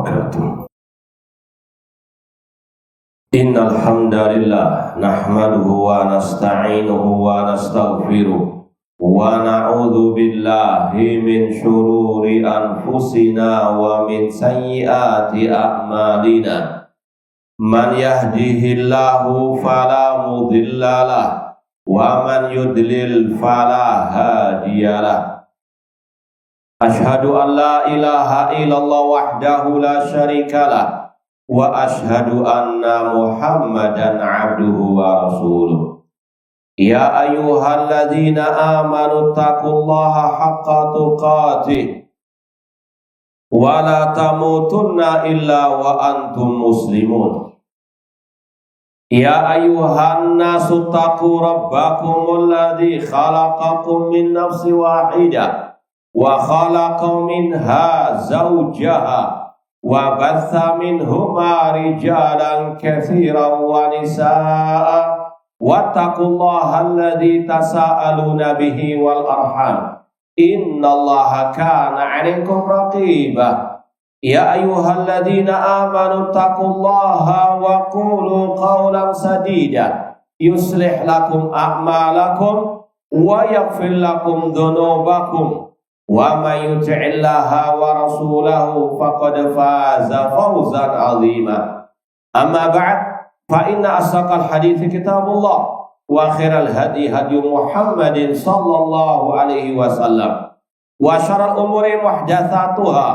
wabarakatuh. Innal hamdalillah nahmaduhu wa nasta'inuhu wa nastaghfiruh wa na'udzu billahi min syururi anfusina wa min sayyiati a'malina. Man yahdihillahu fala mudhillalah wa man yudlil fala hadiyalah. Ashhadu an la ilaha illallah wahdahu la syarikalah wa ashhadu anna Muhammadan abduhu wa rasuluh. Ya ayyuhalladzina amanu taqullaha haqqa tuqatih wa la tamutunna illa wa antum muslimun. Ya ayyuhan nasu taqu rabbakumul ladzi khalaqakum min nafsin wahidah wa khalaqa minha zawjaha wa batha minhuma rijalan katsiran wa nisaa wattaqullaha alladzi tasaaluna bihi wal arham innallaha kana 'alaikum raqiba. Ya ayyuhalladzina amanu taqullaha wa qulu qawlan sadida yuslih lakum a'malakum wa yaghfir lakum dhunubakum wa may yuti'illaha wa rasulahu faqad faza fawzan 'azima. Amma ba'd, fa inna asdaqal hadithi kitabullah wa khairal hadi hadi Muhammadin sallallahu alaihi wasallam wa syarrul umuri muhdatsatuha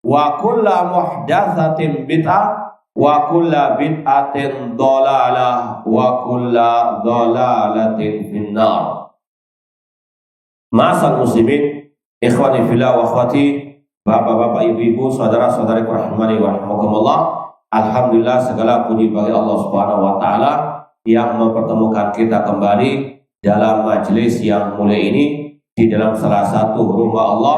wa kullu muhdatsatin bid'ah wa kullu bid'atin dhalalah wa kullu dhalalatin finnar. Ma'asal muslimin, ikhwani fillah wa akhwati, bapak-bapak, ibu-ibu, saudara-saudari rahimani wa rahimakumullah. Alhamdulillah, segala puji bagi Allah Subhanahu wa taala yang mempertemukan kita kembali dalam majelis yang mulia ini di dalam salah satu rumah Allah,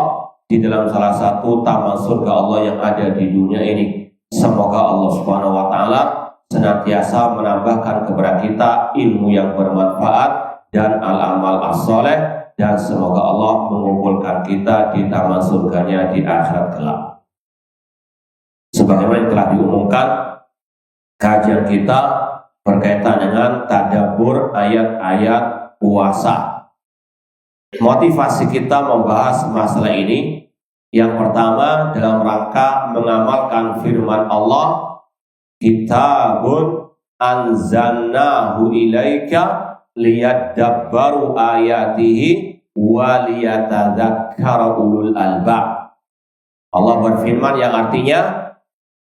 di dalam salah satu taman surga Allah yang ada di dunia ini. Semoga Allah Subhanahu wa taala senantiasa menambahkan kepada kita ilmu yang bermanfaat dan al-amal as-saleh, dan semoga Allah mengumpulkan kita di taman surganya di akhirat kelak. Sebagaimana yang telah diumumkan, kajian kita berkaitan dengan tadabbur ayat-ayat puasa. Motivasi kita membahas masalah ini, yang pertama dalam rangka mengamalkan firman Allah, kitabun anzalnahu ilaika liyadabbaru ayatihi wa liyatadzakkara ulul albab. Allah berfirman yang artinya,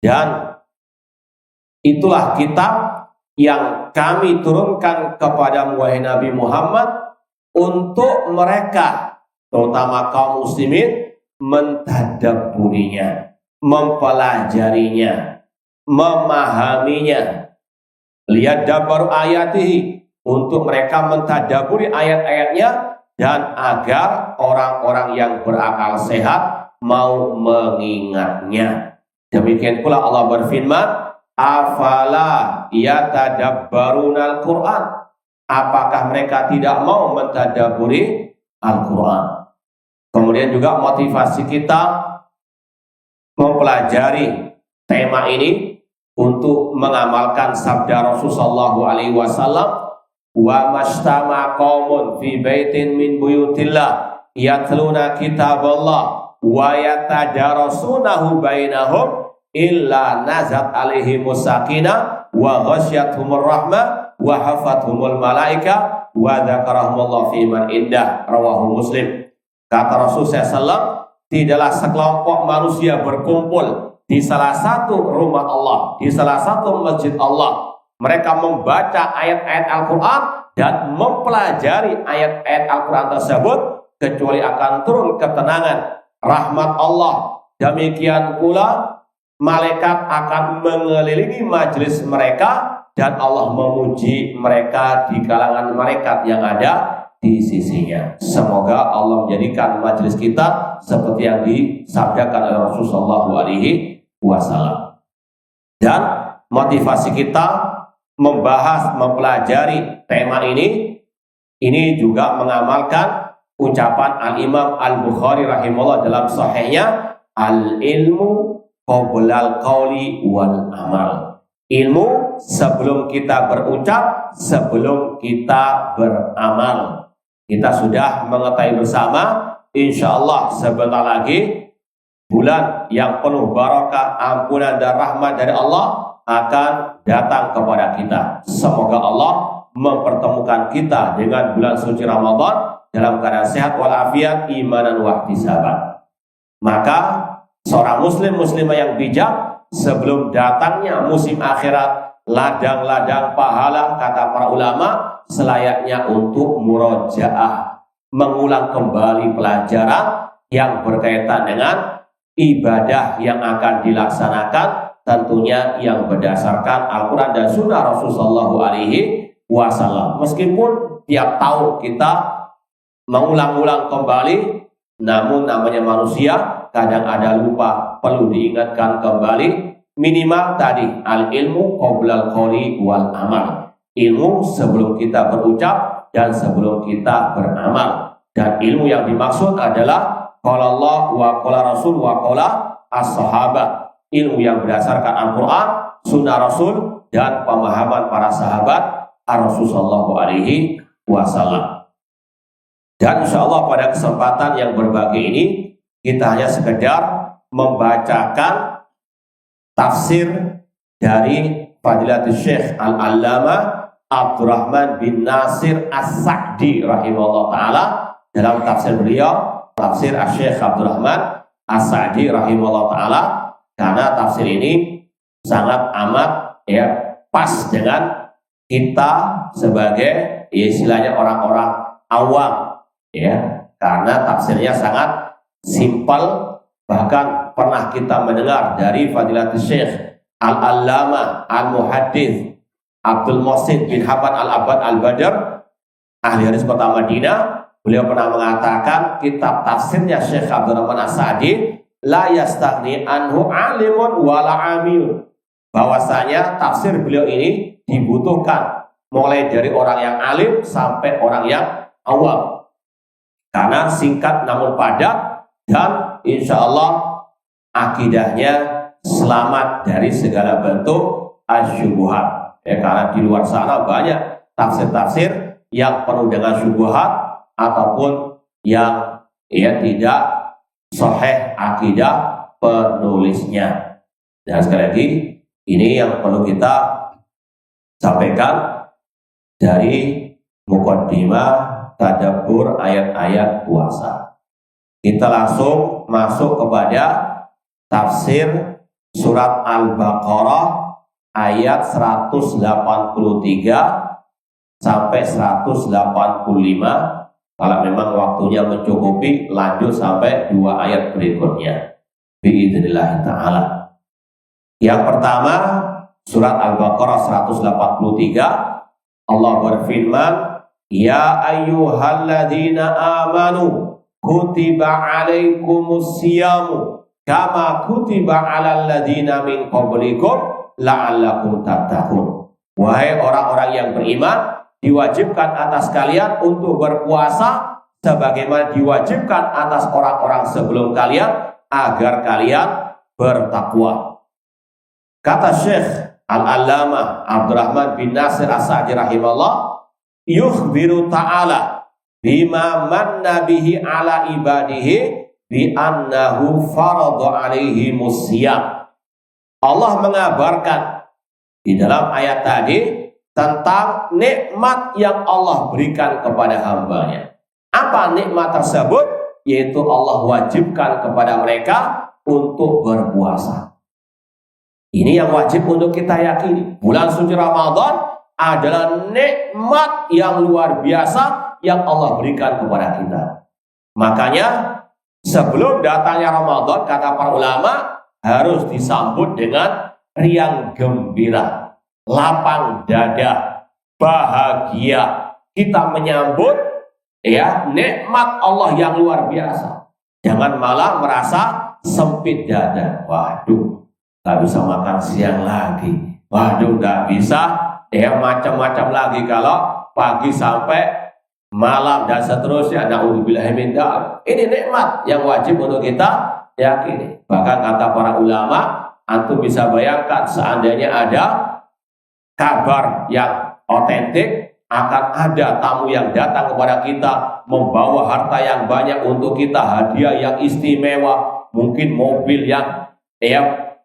dan itulah kitab yang kami turunkan kepada wahai Nabi Muhammad untuk mereka, terutama kaum muslimin, mentadabburinya, mempelajarinya, memahaminya. Liyadabbaru ayatihi, untuk mereka mentadaburi ayat-ayatnya, dan agar orang-orang yang berakal sehat mau mengingatnya. Demikian pula Allah berfirman, afala yatadabbarunal Qur'an, apakah mereka tidak mau mentadaburi Al-Quran. Kemudian juga motivasi kita mempelajari tema ini untuk mengamalkan sabda Rasulullah SAW, wa mashtama qaumun fi baitin min buyutillah yatluna kitaballah wa yatadarasunahu bainahum illa nazat alaihimus sakinah wa ghasyiyatuhumur rahmah wa hafathumul malaika wa dzakarahumullah fi man indah. Rawahu Muslim. Kata Rasulullah SAW, tidaklah sekelompok manusia berkumpul di salah satu rumah Allah, di salah satu masjid Allah, mereka membaca ayat-ayat Al-Quran dan mempelajari ayat-ayat Al-Quran tersebut, kecuali akan turun ketenangan, rahmat Allah. Demikian pula malaikat akan mengelilingi majelis mereka, dan Allah memuji mereka di kalangan malaikat yang ada di sisinya. Semoga Allah menjadikan majelis kita seperti yang disabdakan oleh Rasulullah SAW. Dan motivasi kita membahas, mempelajari tema ini juga mengamalkan ucapan Al-Imam Al-Bukhari rahimahullah dalam sahihnya, al-ilmu qoblal qauli wal amal. Ilmu sebelum kita berucap, sebelum kita beramal. Kita sudah mengetahui bersama, insya Allah sebentar lagi bulan yang penuh barakah, ampunan dan rahmat dari Allah akan datang kepada kita. Semoga Allah mempertemukan kita dengan bulan suci Ramadan dalam keadaan sehat walafiat, imanan wa ihtisaban. Maka seorang muslim muslimah yang bijak sebelum datangnya musim akhirat, ladang-ladang pahala, kata para ulama, selayaknya untuk murojaah, mengulang kembali pelajaran yang berkaitan dengan ibadah yang akan dilaksanakan, tentunya yang berdasarkan Al-Quran dan Sunnah Rasulullah SAW. Meskipun tiap tahun kita mengulang-ulang kembali, namun namanya manusia kadang ada lupa, perlu diingatkan kembali. Minimal tadi al-ilmu qoblal qauli wal amal. Ilmu sebelum kita berucap dan sebelum kita beramal. Dan ilmu yang dimaksud adalah qala Allah wa qala Rasul wa qala as-sahabat. Ilmu yang berdasarkan Al-Quran, Sunnah Rasul, dan pemahaman para sahabat Rasulullah SAW. Dan insya Allah pada kesempatan yang berbahagia ini kita hanya sekedar membacakan tafsir dari Fadilatul Syekh Al-Allamah Abdurrahman bin Nasir As-Sa'di rahimahullah ta'ala. Dalam tafsir beliau, tafsir Syekh Abdurrahman As-Sa'di rahimahullah ta'ala, karena tafsir ini sangat amat pas dengan kita sebagai istilahnya orang-orang awam, karena tafsirnya sangat simpel. Bahkan pernah kita mendengar dari Fadilatul Syekh Al-Allamah Al-Muhaddits Abdul Muhsin bin Haban Al-Abad Al-Badr, ahli hadis kota Madinah. Beliau pernah mengatakan kitab tafsirnya Syekh Abdurrahman As-Sa'di la yastaghni anhu alimun wala amil. Bahwasanya tafsir beliau ini dibutuhkan mulai dari orang yang alim sampai orang yang awam, karena singkat namun padat, dan insya Allah akidahnya selamat dari segala bentuk asyubuhat. Karena di luar sana banyak tafsir-tafsir yang penuh dengan syubuhat ataupun yang tidak sahih akidah penulisnya. Dan sekali lagi, ini yang perlu kita sampaikan dari muqaddimah tadabbur ayat-ayat puasa. Kita langsung masuk kepada tafsir surat Al-Baqarah ayat 183 sampai 185. Kalau memang waktunya mencukupi, lanjut sampai 2 ayat berikutnya biidznillah ta'ala. Yang pertama, surat Al-Baqarah 183, Allah berfirman, ya ayyuhalladzina amanu kutiba alaikumus siyamu kama kutiba alal ladzina min qablikum la'allakum tattaqun. Wahai orang-orang yang beriman, diwajibkan atas kalian untuk berpuasa sebagaimana diwajibkan atas orang-orang sebelum kalian agar kalian bertakwa. Kata Syekh Al-Allamah Abdurrahman bin Nasir As-Sa'di rahimahullah, yukhbiru ta'ala bima manna bihi ala ibadihi bi annahu farada alaihi musyam. Allah mengabarkan di dalam ayat tadi tentang nikmat yang Allah berikan kepada hambanya. Apa nikmat tersebut? Yaitu Allah wajibkan kepada mereka untuk berpuasa. Ini yang wajib untuk kita yakini. Bulan suci Ramadan adalah nikmat yang luar biasa yang Allah berikan kepada kita. Makanya sebelum datangnya Ramadan, kata para ulama, harus disambut dengan riang gembira, lapang dada, bahagia. Kita menyambut nikmat Allah yang luar biasa. Jangan malah merasa sempit dada. Waduh, gak bisa makan siang lagi. Waduh, gak bisa macam-macam lagi kalau pagi sampai malam dan seterusnya. Na'udzubillahi min dzalik. Ini nikmat yang wajib untuk kita yakini. Bahkan kata para ulama, antum bisa bayangkan seandainya ada kabar yang otentik, akan ada tamu yang datang kepada kita membawa harta yang banyak untuk kita, hadiah yang istimewa, mungkin mobil yang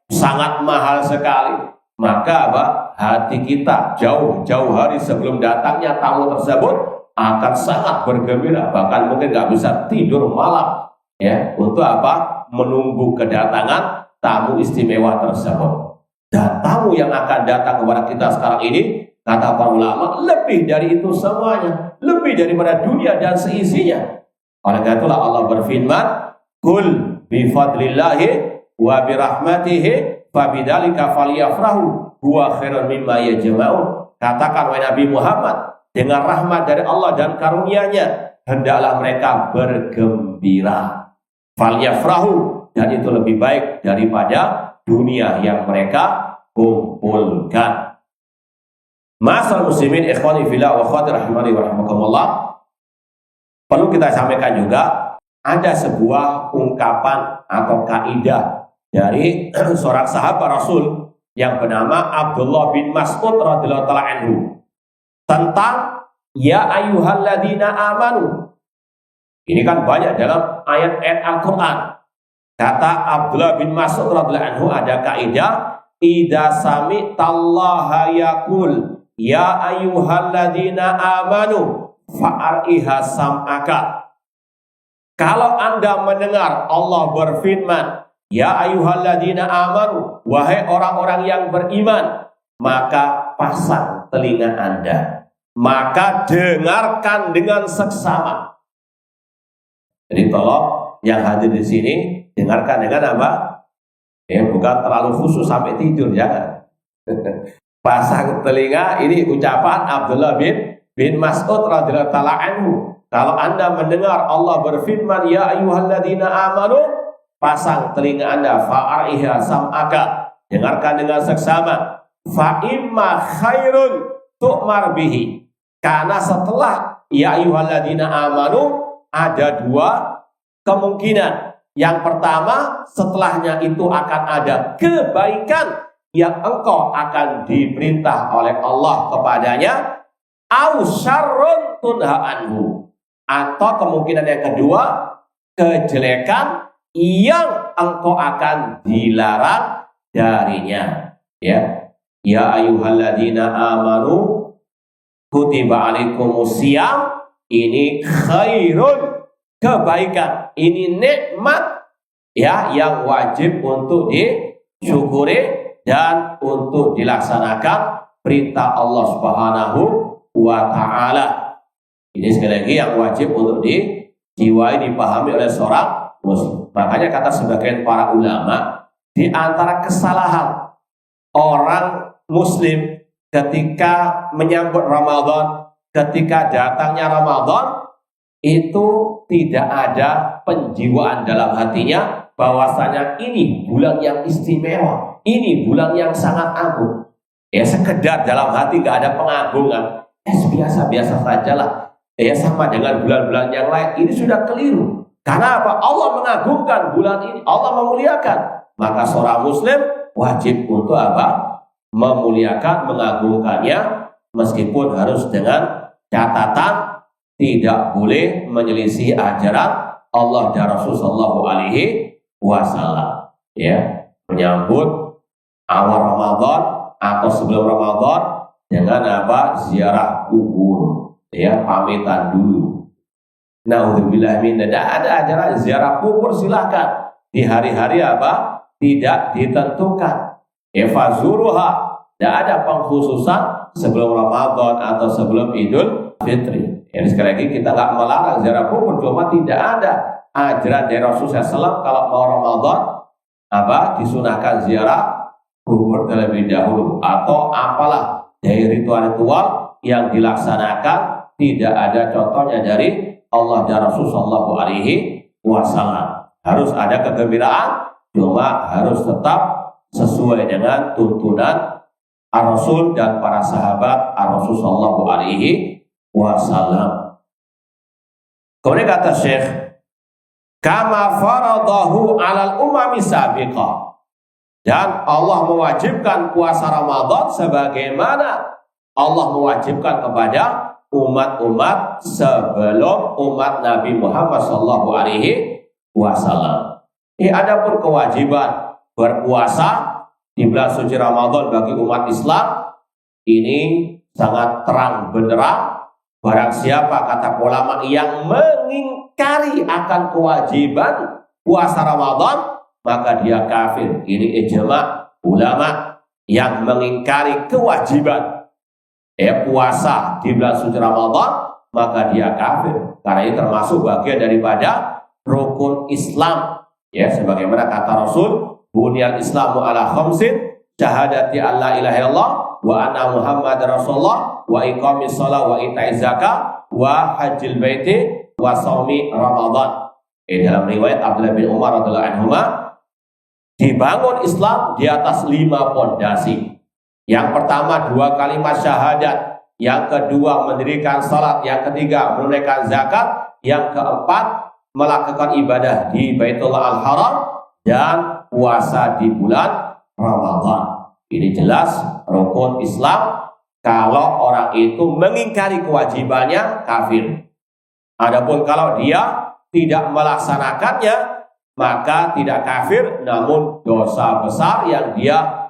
sangat mahal sekali. Maka hati kita jauh-jauh hari sebelum datangnya tamu tersebut akan sangat bergembira, bahkan mungkin nggak bisa tidur malam untuk menunggu kedatangan tamu istimewa tersebut. Dan tamu yang akan datang kepada kita sekarang ini, kata para ulama, lebih dari itu semuanya, lebih daripada dunia dan seisinya. Oleh karena itulah Allah berfirman, "Qul bi fadlillahi wa bi rahmatihi fabidzalika falyafrahu huwa khairun mimma yajma'un." Katakan wahai Nabi Muhammad, dengan rahmat dari Allah dan karunia-Nya hendaklah mereka bergembira. Falyafrahu, dan itu lebih baik daripada dunia yang mereka kumpulkan. Ma'asyiral muslimin ikhwani fillah wa akhwati rahimani wa rahimakumullah. Perlu kita sampaikan juga, ada sebuah ungkapan atau kaidah dari seorang sahabat Rasul yang bernama Abdullah bin Mas'ud radhiyallahu taala anhu tentang ya ayyuhalladzina amanu. Ini kan banyak dalam ayat-ayat Al-Qur'an. Kata Abdullah bin Mas'ud radhiyallahu anhu, ada kaidah, idza sami'tallaha yaqul ya ayyuhalladzina amanu fa'ariha sam'aka. Kalau Anda mendengar Allah berfirman, ya ayyuhalladzina amanu, wahai orang-orang yang beriman, maka pasang telinga Anda, maka dengarkan dengan seksama. Jadi tolong yang hadir di sini dengarkan dengan apa? Bukan terlalu khusus sampai tidur, jangan. Pasang telinga, ini ucapan Abdullah bin Mas'ud radhiyallahu taala anhu. Kalau Anda mendengar Allah berfirman ya ayyuhalladzina amanu, pasang telinga Anda, fa'ariha sam'aka, dengarkan dengan seksama. Fa imma khairun tu'mar bihi, karena setelah ya ayyuhalladzina amanu ada dua kemungkinan. Yang pertama, setelahnya itu akan ada kebaikan yang engkau akan diperintah oleh Allah kepadanya, au syarrun tunha anhu, atau kemungkinan yang kedua, kejelekan yang engkau akan dilarang darinya. Ya ayyuhalladzina amanu kutiba alaikumusiyam, ini khairun, kebaikan, ini nikmat yang wajib untuk disyukuri dan untuk dilaksanakan perintah Allah Subhanahu wa taala. Ini sekali lagi yang wajib untuk dijiwai, dipahami oleh seorang muslim. Makanya kata sebagian para ulama, di antara kesalahan orang muslim ketika menyambut Ramadan, ketika datangnya Ramadan, itu tidak ada penjiwaan dalam hatinya bahwasanya ini bulan yang istimewa, ini bulan yang sangat agung. Sekedar dalam hati gak ada pengagungan, biasa-biasa sajalah, sama dengan bulan-bulan yang lain. Ini sudah keliru. Karena apa? Allah mengagungkan bulan ini, Allah memuliakan. Maka seorang muslim wajib untuk apa? Memuliakan, mengagungkannya, meskipun harus dengan catatan tidak boleh menyelisih ajaran Allah dan Rasul sallallahu alaihi wasallam. Menyambut awal Ramadan atau sebelum Ramadan dengan ziarah kubur, pamitan dulu. Naudzubillah min, tidak ada ajaran ziarah kubur, silahkan di hari-hari tidak ditentukan. Fazuruha, tidak ada pengkhususan sebelum Ramadan atau sebelum Idul Fitri. Sekali lagi kita nggak melarang ziarah kubur, cuma tidak ada ajaran dari Rasulullah SAW kalau mau Ramadan disunahkan ziarah kubur terlebih dahulu, atau apalah dari ritual-ritual yang dilaksanakan tidak ada contohnya dari Allah dan Rasul sallallahu alaihi wasallam. Harus ada kegembiraan, cuma harus tetap sesuai dengan tuntunan Ar-Rasul dan para sahabat Ar-Rasul sallallahu alaihi wasallam. Kemudian kata Syekh, kama faradahu 'alal umami sabiqah. Dan Allah mewajibkan puasa Ramadan sebagaimana Allah mewajibkan kepada umat-umat sebelum umat Nabi Muhammad SAW. Adapun kewajiban berpuasa di bulan suci Ramadan bagi umat Islam ini sangat terang benderang. Barang siapa, kata ulama, yang mengingkari akan kewajiban puasa Ramadan, maka dia kafir. Ini ijma ulama yang mengingkari kewajiban puasa di bulan suci Ramadan, maka dia kafir. Karena ini termasuk bagian daripada rukun Islam. Sebagaimana kata Rasul, bunyal Islamu ala khamsin, syahadati alla ilaha illallah wa anna Muhammadar Rasulullah wa iqamis shalah wa ita'iz zakah wa hajjil baiti wa shaumi Ramadan. Dalam riwayat Abdullah bin Umar radhiyallahu anhu, dibangun Islam di atas 5 pondasi. Yang pertama 2 kalimat syahadat, yang kedua mendirikan salat, yang ketiga menunaikan zakat, yang keempat melakukan ibadah di Baitullah Al-Haram dan puasa di bulan Ramadan. Ini jelas rukun Islam. Kalau orang itu mengingkari kewajibannya, kafir. Adapun kalau dia tidak melaksanakannya, maka tidak kafir, namun dosa besar yang dia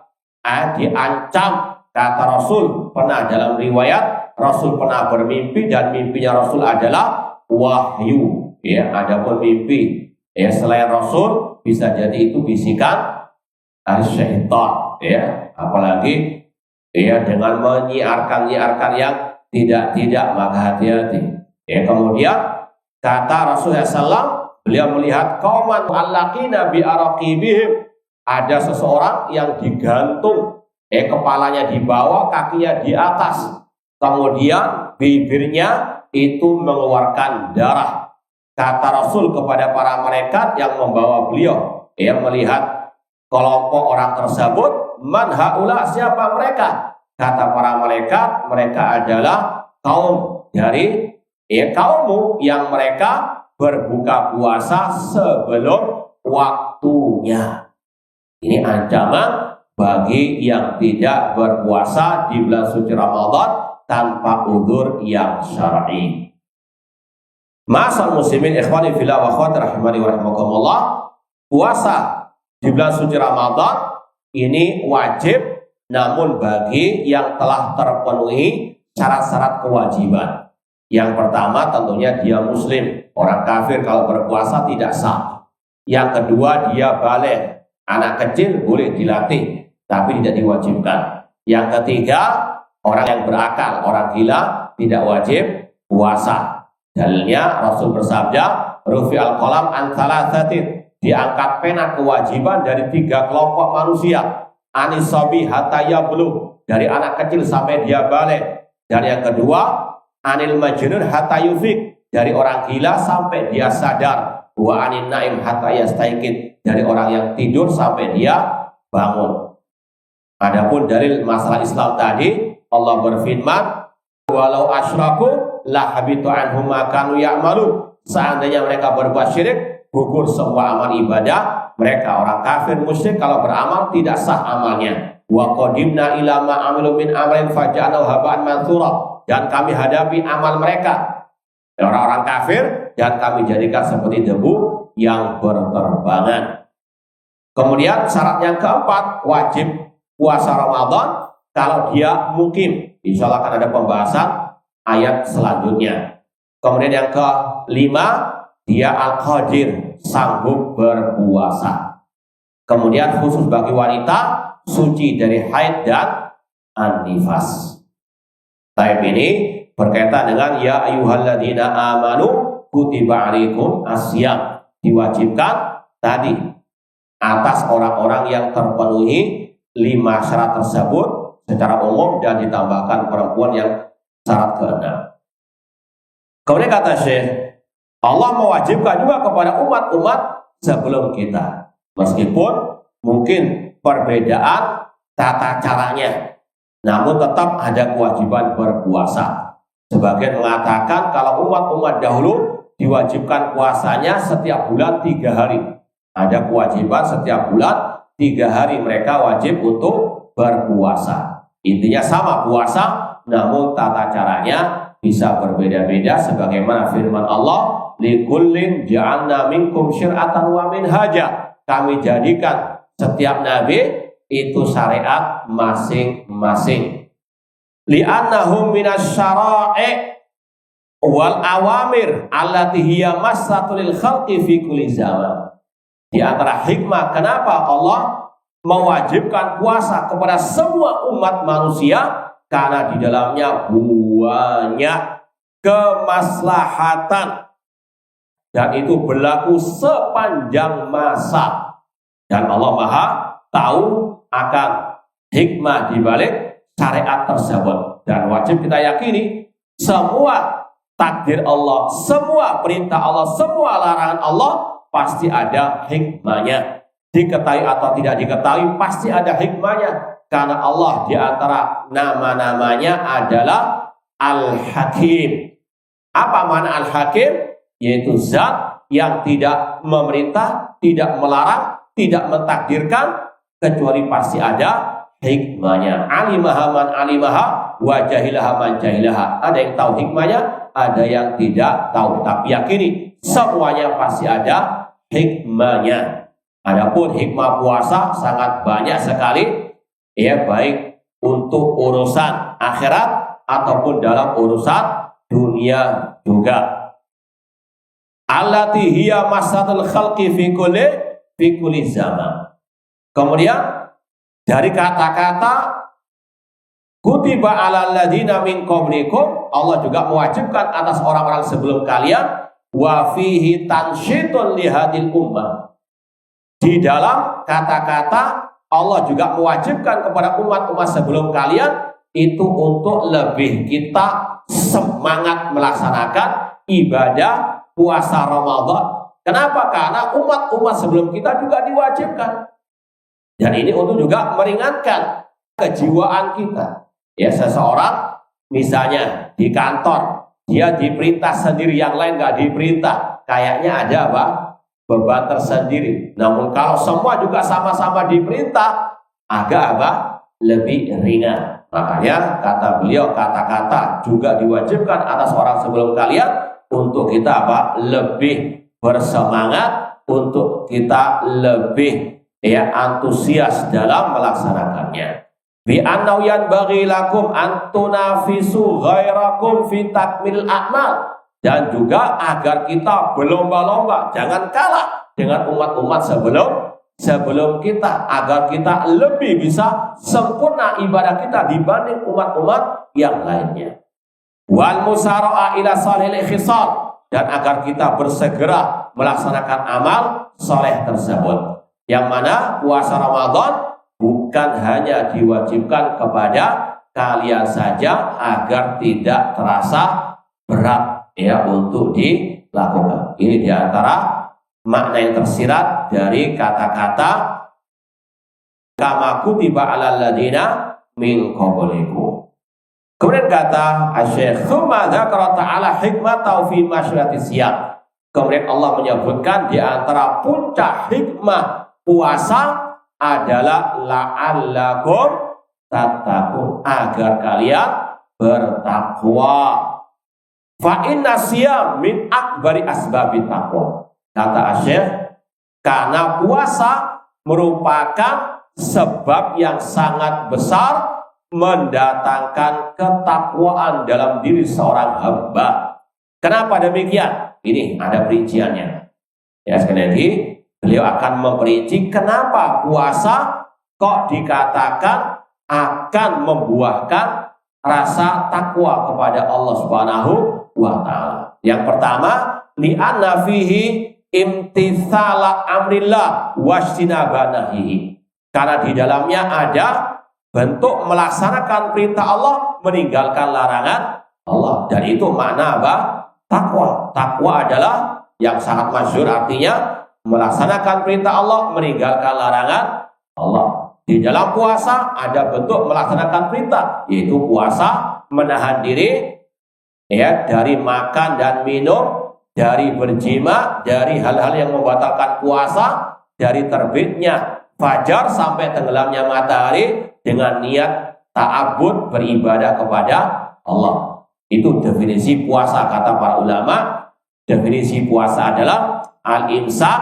diancam. Kata Rasul, pernah dalam riwayat, Rasul pernah bermimpi dan mimpinya Rasul adalah wahyu. Adapun mimpi selain Rasul bisa jadi itu bisikan syaitan. Apalagi dengan menyiarkan yang tidak, maka hati-hati. Kemudian kata Rasulullah SAW, beliau melihat kauman allaqina bi araqibihim, ada seseorang yang digantung kepalanya di bawah, kakinya di atas, kemudian bibirnya itu mengeluarkan darah. Kata Rasul kepada para malaikat yang membawa beliau, melihat kelompok orang tersebut, man haula, siapa mereka? Kata para malaikat, mereka adalah kaum dari kaummu yang mereka berbuka puasa sebelum waktunya. Ini ancaman bagi yang tidak berpuasa di bulan suci Ramadan tanpa udzur yang syar'i. Ma'asal muslimin ikhwani fillah wa akhwati rahimani wa rahimakumullah, puasa di bulan suci Ramadan ini wajib, namun bagi yang telah terpenuhi syarat-syarat kewajiban. Yang pertama tentunya dia muslim. Orang kafir kalau berpuasa tidak sah. Yang kedua dia balik. Anak kecil boleh dilatih, tapi tidak diwajibkan. Yang ketiga orang yang berakal, orang gila tidak wajib puasa. Dalilnya Rasul bersabda, rufi'al qalam an thalathatin, diangkat pena kewajiban dari 3 kelompok manusia. Anisabi hatta yablugh, dari anak kecil sampai dia balik. Dan yang kedua, anil majnun hatta yufik, dari orang gila sampai dia sadar. Wa anin naim hatta yastaiqid, dari orang yang tidur sampai dia bangun. Adapun dalil masalah Islam tadi, Allah berfirman, walau asyraku la habitu anhum ma kanu ya'malu, seandainya mereka berbuat syirik, gugur semua amal ibadah mereka. Orang kafir musyrik kalau beramal tidak sah amalnya. Wa qadimna ila ma amilu min amalin faja'nahu haba'an mansura, dan kami hadapi amal mereka, orang-orang kafir, dan kami jadikan seperti debu yang berterbangan. Kemudian syarat yang keempat, wajib puasa Ramadan kalau dia mukim. Insya Allah akan ada pembahasan ayat selanjutnya. Kemudian yang kelima, dia al-qadir, sanggup berpuasa. Kemudian khusus bagi wanita, suci dari haid dan an-nifas. Taib ini berkaitan dengan ya ayyuhalladzina amanu kutiba alaikum asyam, diwajibkan tadi atas orang-orang yang terpenuhi 5 syarat tersebut secara umum, dan ditambahkan perempuan yang syarat ke-6. Kemudian kata Syekh, Allah mewajibkan juga kepada umat-umat sebelum kita, meskipun mungkin perbedaan tata caranya, namun tetap ada kewajiban berpuasa. Sebagian mengatakan kalau umat-umat dahulu diwajibkan puasanya setiap bulan 3 hari. Ada kewajiban setiap bulan 3 hari mereka wajib untuk berpuasa. Intinya sama puasa, namun tata caranya bisa berbeda-beda sebagaimana firman Allah, likullin ja'alna minkum syir'atan wa minhaja. Kami jadikan setiap nabi itu syariat masing-masing. Li'annahum minasyara'i wal awamir allati hiya massatul khalqi fi kulli zaman. Di antara hikmah kenapa Allah mewajibkan puasa kepada semua umat manusia, karena di dalamnya banyak kemaslahatan dan itu berlaku sepanjang masa. Dan Allah Maha tahu akan hikmah di balik syariat tersebut. Dan wajib kita yakini semua takdir Allah, semua perintah Allah, semua larangan Allah pasti ada hikmahnya. Diketahui atau tidak diketahui pasti ada hikmahnya. Karena Allah di antara nama-namanya adalah Al-Hakim. Apa makna Al-Hakim? Yaitu zat yang tidak memerintah, tidak melarang, tidak mentakdirkan, kecuali pasti ada hikmahnya. Alimaha man alimaha wa jahilaha man jahilaha. Ada yang tahu hikmahnya, ada yang tidak tahu. Tapi yakini semuanya pasti ada hikmahnya. Adapun hikmah puasa sangat banyak sekali, ya, baik untuk urusan akhirat ataupun dalam urusan dunia juga. Allati hiya masatul khalqi fi kulli zaman. Kemudian dari kata-kata kutiba alal ladzina min qablikum, Allah juga mewajibkan atas orang-orang sebelum kalian, wa fihi tansyitun li hadil ummah. Di dalam kata-kata Allah juga mewajibkan kepada umat-umat sebelum kalian itu untuk lebih kita semangat melaksanakan ibadah puasa Ramadan. Kenapa? Karena umat-umat sebelum kita juga diwajibkan. Dan ini untuk juga meringankan kejiwaan kita. Ya, seseorang misalnya di kantor, dia diperintah sendiri, yang lain nggak diperintah. Kayaknya ada apa? Beban tersendiri. Namun kalau semua juga sama-sama diperintah, agak apa? Lebih ringan. Makanya kata beliau, kata-kata juga diwajibkan atas orang sebelum kalian untuk kita apa? Lebih bersemangat, untuk kita lebih antusias dalam melaksanakannya. Bi annau yanbaghi lakum an tunafisu ghairakum fi takmil a'mal. Dan juga agar kita berlomba-lomba, jangan kalah dengan umat-umat sebelum kita, agar kita lebih bisa sempurna ibadah kita dibanding umat-umat yang lainnya. Wal musara'a ila salihil khisal, dan agar kita bersegera melaksanakan amal soleh tersebut. Yang mana puasa Ramadan bukan hanya diwajibkan kepada kalian saja agar tidak terasa berat untuk dilakukan. Ini diantara makna yang tersirat dari kata-kata kama kutiba alal ladina min qablikum. Kemudian kata Asy-Syaikh tsumma dzakara ta'ala hikmatahu fi masyrati siyam. Kemudian Allah menyebutkan di antara puncak hikmah puasa adalah la'allakum tattaqun, agar kalian bertakwa. Fa inna siyam min akbari asbabit taqwa. Kata Asy-Syaikh, karena puasa merupakan sebab yang sangat besar mendatangkan ketakwaan dalam diri seorang hamba. Kenapa demikian? Ini ada perinciannya. Ya, sekali lagi beliau akan memperinci kenapa puasa kok dikatakan akan membuahkan rasa takwa kepada Allah Subhanahu wa ta'ala. Yang pertama, li'anna fihi imtithala amrillah wastinaba nahyihi. Karena di dalamnya ada bentuk melaksanakan perintah Allah, meninggalkan larangan Allah. Dan itu makna apa? Takwa. Takwa adalah yang sangat masyhur, artinya melaksanakan perintah Allah, meninggalkan larangan Allah. Di dalam puasa ada bentuk melaksanakan perintah, yaitu puasa menahan diri dari makan dan minum dari berjima, dari hal-hal yang membatalkan puasa, dari terbitnya fajar sampai tenggelamnya matahari dengan niat ta'abbud beribadah kepada Allah. Itu definisi puasa kata para ulama. Definisi puasa adalah al-imsak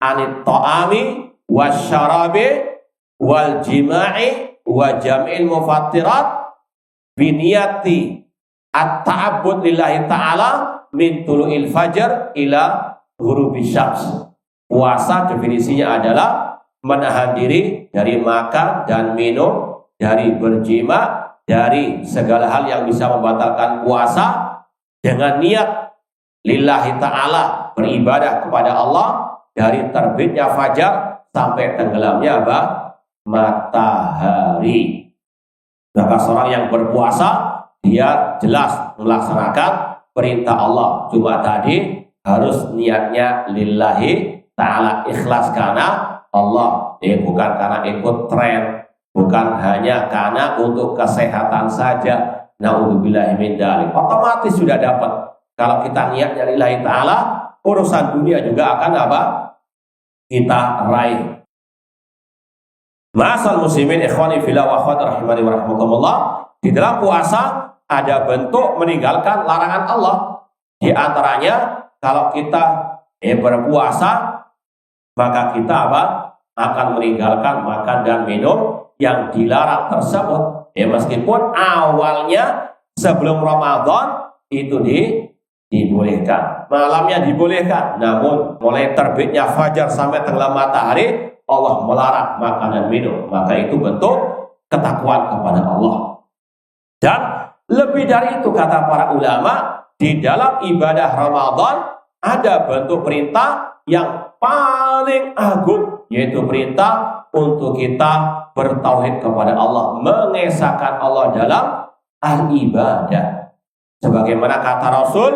anit ta'ami wasyarabi wal jima'i wa jam'il mufattirat biniyati at-ta'abbud lillahi ta'ala min tulu'il fajr ila ghurubis syams. Puasa definisinya adalah menahan diri dari makan dan minum, dari berjima, dari segala hal yang bisa membatalkan puasa dengan niat lillahi ta'ala beribadah kepada Allah dari terbitnya fajar sampai tenggelamnya matahari. Maka seorang yang berpuasa dia jelas melaksanakan perintah Allah. Cuma tadi harus niatnya lillahi ta'ala, ikhlas karena Allah, bukan karena ikut tren, bukan hanya karena untuk kesehatan saja. Na'udzubillahi min dzalik. Otomatis sudah dapat. Kalau kita niatnya lillahi ta'ala, urusan dunia juga akan kita raih. Ma'asal muslimin ikhwani fillah wa akhwati rahimani wa rahmakumullah. Di dalam puasa ada bentuk meninggalkan larangan Allah. Di antaranya kalau kita berpuasa, maka kita akan meninggalkan makan dan minum yang dilarang tersebut. Meskipun awalnya sebelum Ramadan itu dibolehkan, malamnya dibolehkan, namun mulai terbitnya fajar sampai tenggelam matahari Allah melarang makan dan minum. Maka itu bentuk ketakwaan kepada Allah. Dan lebih dari itu kata para ulama, di dalam ibadah Ramadan ada bentuk perintah yang paling agung, yaitu perintah untuk kita bertauhid kepada Allah, mengesahkan Allah dalam al-ibadah. Sebagaimana kata Rasul,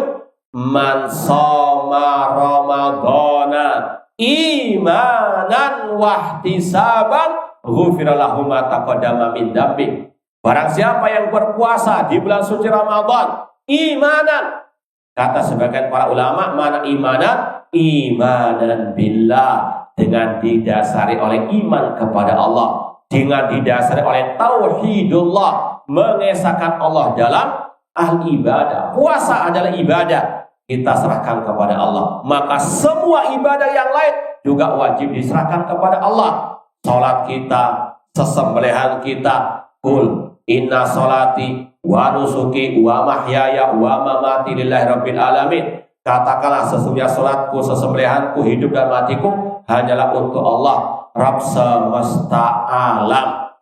man shoma ramadhana imanan wahtisaban ghufira lahu ma taqaddama min dzambi. Barang siapa yang berpuasa di bulan suci Ramadan imanan, kata sebagian para ulama, mana imanan? Imanan billah, dengan didasari oleh iman kepada Allah, dengan didasari oleh tauhidullah, mengesahkan Allah dalam al-ibadah. Puasa adalah ibadah, kita serahkan kepada Allah. Maka semua ibadah yang lain juga wajib diserahkan kepada Allah. Salat kita, sesembelihan kita, kul inna salati wa nusuki wa mahyaya wa mamati lillahi rabbil alamin. Katakanlah sesungguhnya salatku, sesembelihanku, hidup dan matiku hanyalah untuk Allah, Rabb semesta alam.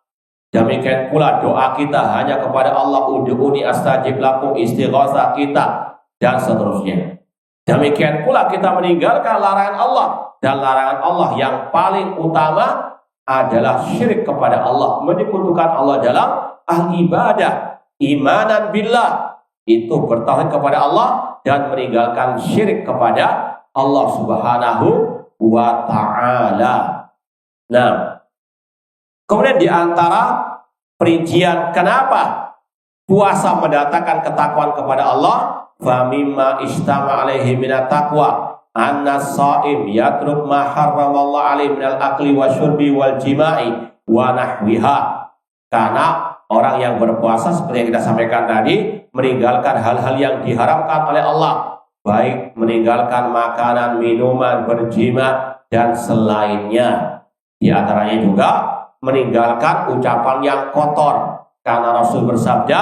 Demikian pula doa kita hanya kepada Allah, ud'uni astajib lakum, istighosah kita, dan seterusnya. Demikian pula kita meninggalkan larangan Allah, dan larangan Allah yang paling utama adalah syirik kepada Allah, menyekutukan Allah dalam al-ibadah. Imanan billah, itu bertauhid kepada Allah dan meninggalkan syirik kepada Allah Subhanahu wa ta'ala. Nah, kemudian di antara perincian kenapa puasa mendatangkan ketakwaan kepada Allah, fa mimma istama alaihi minat taqwa anna shaim yatruk ma harramallahu alaihi minal akli wasyurbi wal jima'i wa nahwiha. Karena orang yang berpuasa seperti yang kita sampaikan tadi meninggalkan hal-hal yang diharamkan oleh Allah, baik meninggalkan makanan, minuman, berjima dan selainnya. Di antaranya juga meninggalkan ucapan yang kotor, karena Rasul bersabda,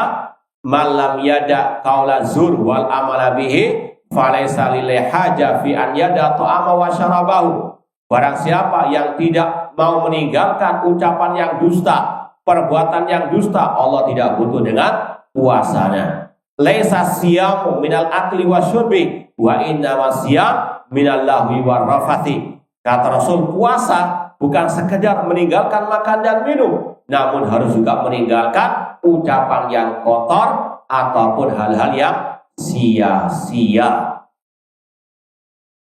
"Malam yada qaula zur wal amala bihi falaysa lillahi haja fi an yada ta'ama wa syarabahu." Barang siapa yang tidak mau meninggalkan ucapan yang dusta, perbuatan yang dusta, Allah tidak butuh dengan puasanya. Laisa siyamu minal akli wasyurbi wa inna wasiyam minal lahwi warrafathi. Kata Rasul, puasa bukan sekedar meninggalkan makan dan minum, namun harus juga meninggalkan ucapan yang kotor ataupun hal-hal yang sia-sia.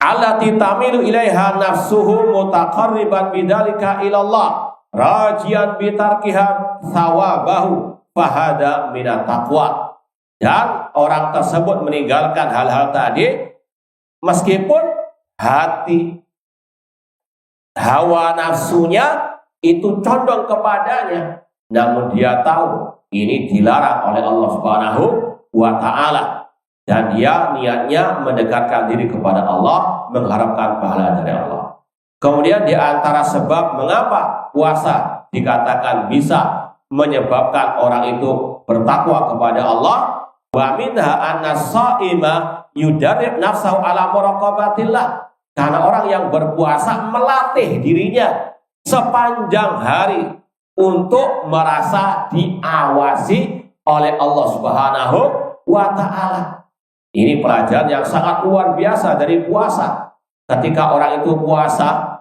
Allati tamilu ilaiha nafsuhu mutaqarriban bidzalika ilallah rajian bitarkiha thawabahu fahada minat taqwa. Dan orang tersebut meninggalkan hal-hal tadi Meskipun hati, hawa nafsunya itu condong kepadanya, namun dia tahu ini dilarang oleh Allah Subhanahu wa Ta'ala, dan dia niatnya mendekatkan diri kepada Allah, mengharapkan pahala dari Allah. Kemudian di antara sebab mengapa puasa dikatakan bisa menyebabkan orang itu bertakwa kepada Allah, wa minha anna shaima yudarrib nafsahu ala muraqabatillah. Karena orang yang berpuasa melatih dirinya sepanjang hari untuk merasa diawasi oleh Allah Subhanahu wa Ta'ala. Ini pelajaran yang sangat luar biasa dari puasa. Ketika orang itu puasa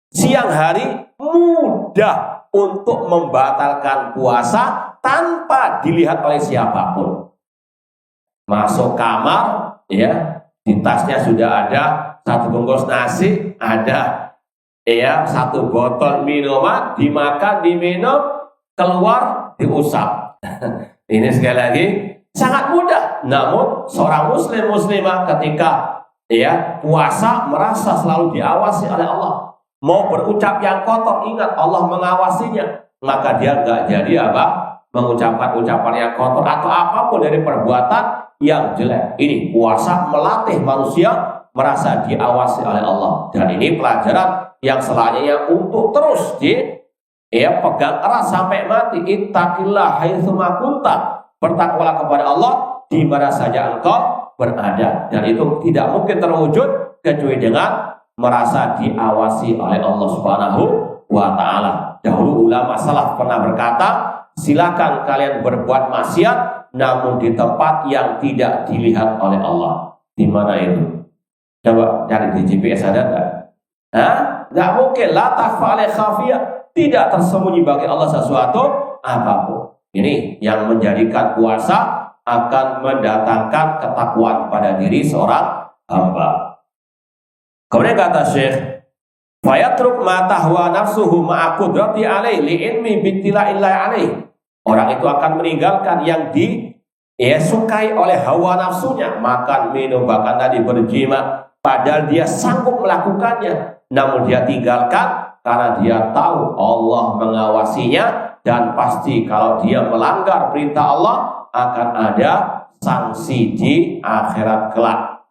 siang hari, mudah untuk membatalkan puasa tanpa dilihat oleh siapapun. Masuk kamar, ya, di tasnya sudah ada 1 bungkus nasi, ada ya 1 botol minuman, dimakan, diminum, keluar, diusap. Ini sekali lagi sangat mudah. Namun seorang muslim muslimah ketika ya puasa merasa selalu diawasi oleh Allah. Mau berucap yang kotor, ingat Allah mengawasinya, maka dia nggak jadi mengucapkan ucapan yang kotor atau apapun dari perbuatan yang jelek. Ini puasa melatih manusia merasa diawasi oleh Allah, dan ini pelajaran yang selanjutnya untuk terus pegang erat sampai mati. Ittaqillah haitsuma kunta, bertakwalah kepada Allah di mana saja engkau berada, dan itu tidak mungkin terwujud kecuali dengan merasa diawasi oleh Allah Subhanahu wa Ta'ala. Dahulu ulama salaf pernah berkata, silakan kalian berbuat maksiat namun di tempat yang tidak dilihat oleh Allah. Di mana itu? Coba cari di GPS, ada enggak? Nggak mungkin. La takhfa alaihi khafiyah, tidak tersembunyi bagi Allah sesuatu apapun. Ini yang menjadikan puasa akan mendatangkan ketakwaan pada diri seorang hamba. Kemudian kata Syekh, fayatruk ma tahwa nafsuhu ma'a qudrati alaihi li ilmi bittila'illahi alaihi. Orang itu akan meninggalkan yang disukai oleh hawa nafsunya, makan, minum, bahkan tadi berjima, padahal dia sanggup melakukannya, namun dia tinggalkan karena dia tahu Allah mengawasinya, dan pasti kalau dia melanggar perintah Allah akan ada sanksi di akhirat kelak.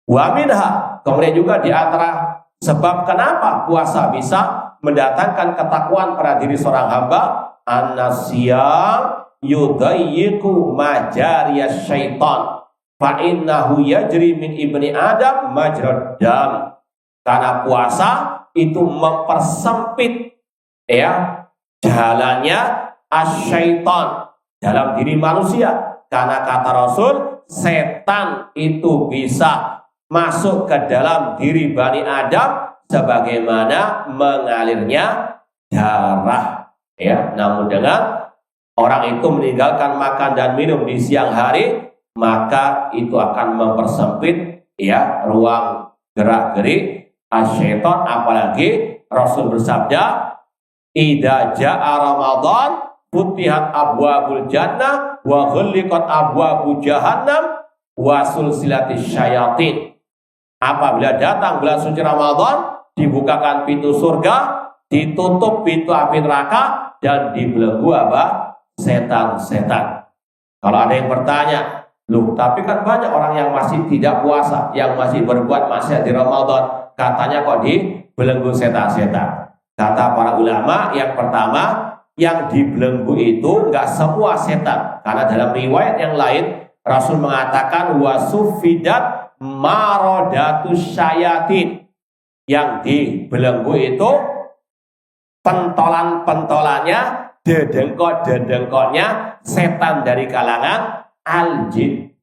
Wa minha, kemudian juga di antara sebab kenapa puasa bisa mendatangkan ketakwaan pada diri seorang hamba, an-nasyam yudayyiku majariyas syaitan fa innahu yajri min ibni adam majrad dam. Karena puasa itu mempersempit jalannya asyaitan dalam diri manusia. Karena kata Rasul, setan itu bisa masuk ke dalam diri Bani Adam sebagaimana mengalirnya darah. Namun dengan orang itu meninggalkan makan dan minum di siang hari, maka itu akan mempersempit ruang gerak-gerik asyaitan. Apalagi Rasul bersabda, idza jaa Ramadan futihat abwabul jannah wa ghulliqat abwabu jahannam wa sulsilatis syayatin. Apabila datang bulan suci Ramadan, dibukakan pintu surga, ditutup pintu api neraka, dan dibelenggu setan-setan. Kalau ada yang bertanya, loh tapi kan banyak orang yang masih tidak puasa, yang masih berbuat maksiat di Ramadan, katanya kok dibelenggu setan-setan. Kata para ulama, yang pertama, yang dibelenggu itu enggak semua setan, karena dalam riwayat yang lain Rasul mengatakan wasufidat marodatus syayatin, yang dibelenggu itu pentolan-pentolannya, dedengkot-dedengkotnya setan dari kalangan al-jin.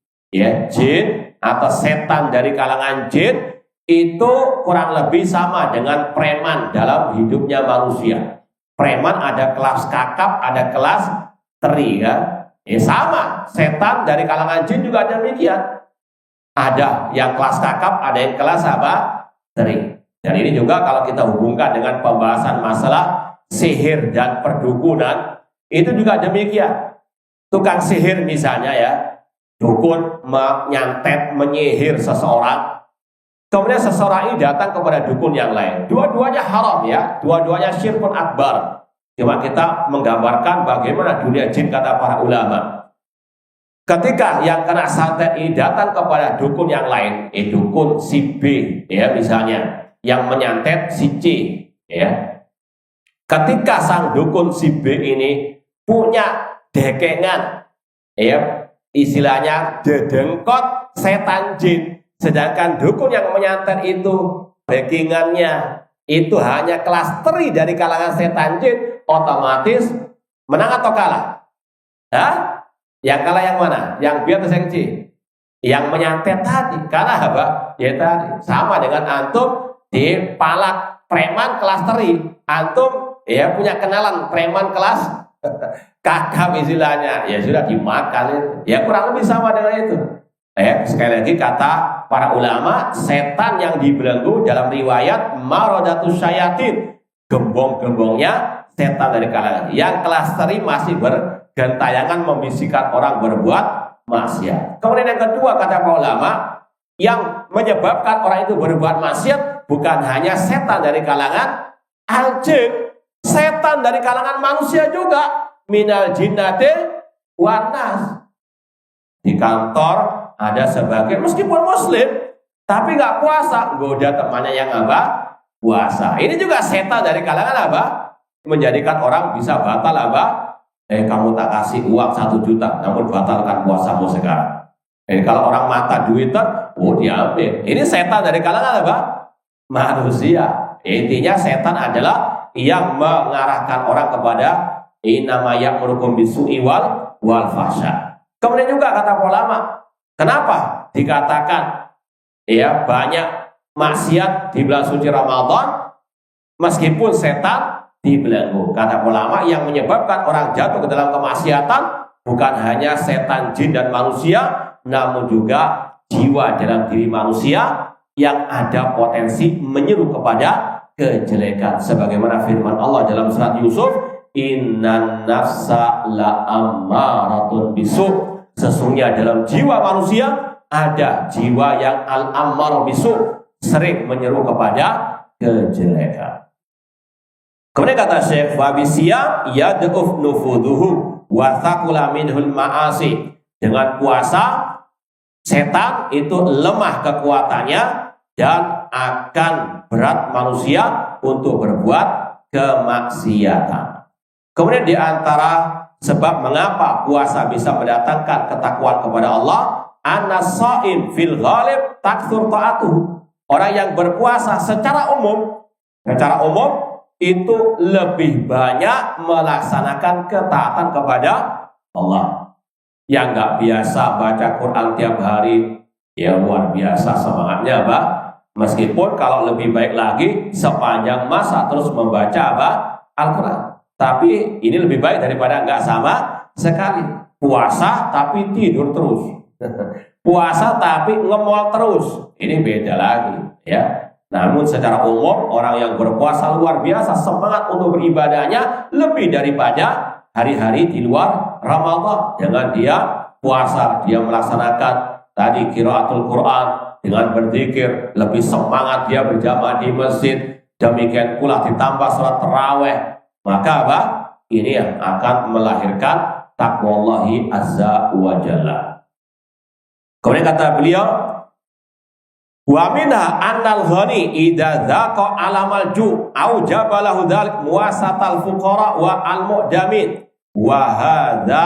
Jin atau setan dari kalangan jin itu kurang lebih sama dengan preman dalam hidupnya manusia. Preman ada kelas kakap, ada kelas teri, sama, setan dari kalangan jin juga demikian. Ada yang kelas kakap, ada yang kelas teri. Dan ini juga kalau kita hubungkan dengan pembahasan masalah sihir dan perdukunan, itu juga demikian. Tukang sihir misalnya dukun menyantet, menyihir seseorang, Kemudian seseorang ini datang kepada dukun yang lain. Dua-duanya haram ya, dua-duanya syirkun akbar. Cuma kita menggambarkan bagaimana dunia jin kata para ulama. Ketika yang kena santet ini datang kepada dukun yang lain, dukun si B ya misalnya, yang menyantet si C ya. Ketika sang dukun si B ini punya dekengan ya, istilahnya dedengkot setan jin. Sedangkan dukun yang menyantet itu backingannya itu hanya kelas teri dari kalangan setan jin, otomatis menang atau kalah? Hah? Yang kalah yang mana? Yang B atau yang C? Yang menyantet tadi. Kalah apa? Ya tadi. Sama dengan antum di palak preman kelas teri. Antum ya punya kenalan preman kelas kakap istilahnya. Ya sudah dimakan. Ya kurang lebih sama dengan itu. Sekali lagi kata para ulama, setan yang dibelenggu dalam riwayat maradatus syayatin, gembong-gembongnya setan dari kalangan yang kelas teri masih bergentayangan membisikkan orang berbuat maksiat. Kemudian yang kedua kata para ulama, yang menyebabkan orang itu berbuat maksiat bukan hanya setan dari kalangan al-jin, setan dari kalangan manusia juga, minal jinnatil wan nas. Di kantor ada sebagian meskipun muslim tapi nggak puasa, goda temannya yang apa? Puasa. Ini juga setan dari kalangan apa? Menjadikan orang bisa batal apa? Kamu tak kasih uang 1 juta namun batalkan puasamu sekarang. Kalau orang mata duitan, diambil. Ini setan dari kalangan apa? Manusia. Intinya setan adalah yang mengarahkan orang kepada innama ya'murukum bisu'i wal fahsya. Kemudian juga kata ulama, kenapa dikatakan ya banyak maksiat di bulan suci Ramadan meskipun setan dibelenggu? Kata ulama, yang menyebabkan orang jatuh ke dalam kemaksiatan bukan hanya setan jin dan manusia, namun juga jiwa dalam diri manusia yang ada potensi menyeru kepada kejelekan. Sebagaimana firman Allah dalam surat Yusuf, innan nafsa la ammaratun bisu'. Sesungguhnya dalam jiwa manusia ada jiwa yang al-ammar bisu', sering menyeru kepada kejelekan. Kemudian kata Syekh, Fabisiyam yad'uf nufuduhu wa thaqula minhul ma'asi. Dengan puasa setan itu lemah kekuatannya dan akan berat manusia untuk berbuat kemaksiatan. Kemudian di antara sebab mengapa puasa bisa mendatangkan ketakwaan kepada Allah, an-shaim fil ghalib taktsur ta'atuhu. Orang yang berpuasa secara umum itu lebih banyak melaksanakan ketaatan kepada Allah. Yang nggak biasa baca Quran tiap hari, ya luar biasa semangatnya, Pak. Meskipun kalau lebih baik lagi sepanjang masa terus membaca apa? Al-Quran. Tapi ini lebih baik daripada nggak sama sekali. Puasa tapi tidur terus. Puasa tapi ngemol terus. Ini beda lagi ya. Namun secara umum orang yang berpuasa luar biasa semangat untuk beribadahnya lebih daripada hari-hari di luar Ramadan. Dengan dia puasa, dia melaksanakan tadi qiraatul Quran dengan berzikir, lebih semangat dia berjamaah di masjid. Demikian pula ditambah salat tarawih. Maka apa? Ini yang akan melahirkan taqwallahi azza wa jalla. Kemudian kata beliau, wa minha annal ghani idza dzaqa alamal ju' au jabalahu dzalik muwasatal fuqara wa al mu'damin wa hadza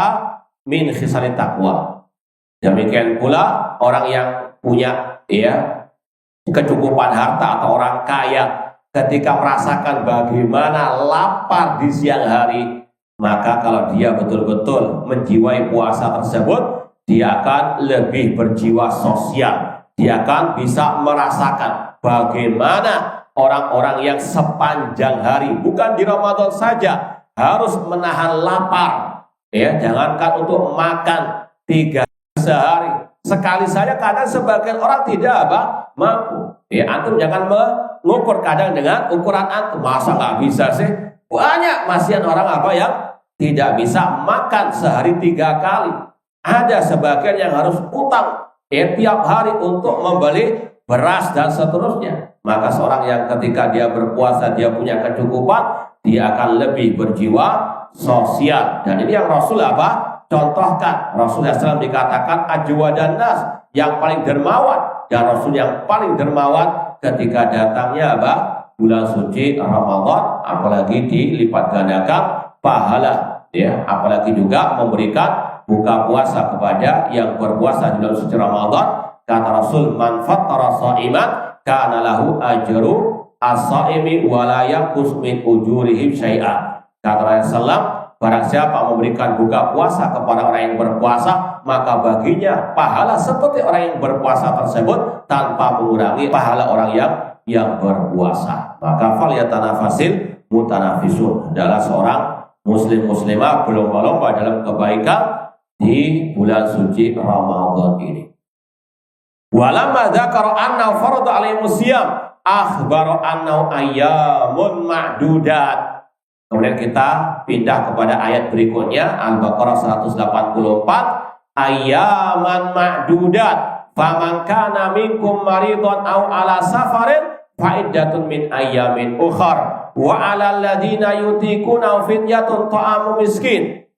min khisalit taqwa. Demikian pula orang yang punya ya kecukupan harta atau orang kaya ketika merasakan bagaimana lapar di siang hari, maka kalau dia betul-betul menjiwai puasa tersebut, dia akan lebih berjiwa sosial. Dia akan bisa merasakan bagaimana orang-orang yang sepanjang hari, bukan di Ramadan saja, harus menahan lapar. Ya, jangankan untuk makan 3 sehari. Sekali saja kadang sebagian orang tidak mampu. Ya, antum jangan mengukur kadang dengan ukuran antum. Masa nggak bisa sih? Banyak masih orang yang tidak bisa makan sehari 3 kali. Ada sebagian yang harus utang tiap hari untuk membeli beras dan seterusnya. Maka seorang yang ketika dia berpuasa dia punya kecukupan, dia akan lebih berjiwa sosial. Dan ini yang Rasul apa? Contohkan. Rasulullah SAW dikatakan ajwadan nas, yang paling dermawan. Dan Rasul yang paling dermawan ketika datangnya apa? Bulan suci Ramadan, apalagi dilipat gandakan pahala, ya. Apalagi juga memberikan buka puasa kepada yang berpuasa di bulan suci Ramadan. Kata Rasul, man fattara sha'iman kana lahu ajru as-sha'imi wa la yanqus min ujurihim syai'a. Kata Rasulullah, barang siapa memberikan buka puasa kepada orang yang berpuasa, maka baginya pahala seperti orang yang berpuasa tersebut tanpa mengurangi pahala orang yang berpuasa. Maka falyatanafasil mutanafisun, adalah seorang muslim muslimah berlomba-lomba dalam kebaikan di bulan suci Ramadan ini. Walamma dzakara anna farada alaihim siyam akhbara anna ayyamun ma'dudat. Kemudian kita pindah kepada ayat berikutnya, Al-Baqarah 184, ayyaman ma'dudat faman kana minkum maridun aw ala safarin fa'iddatun min ayyamin ukhar wa 'alal ladzina yutiquna fidyatun ta'amu miskin.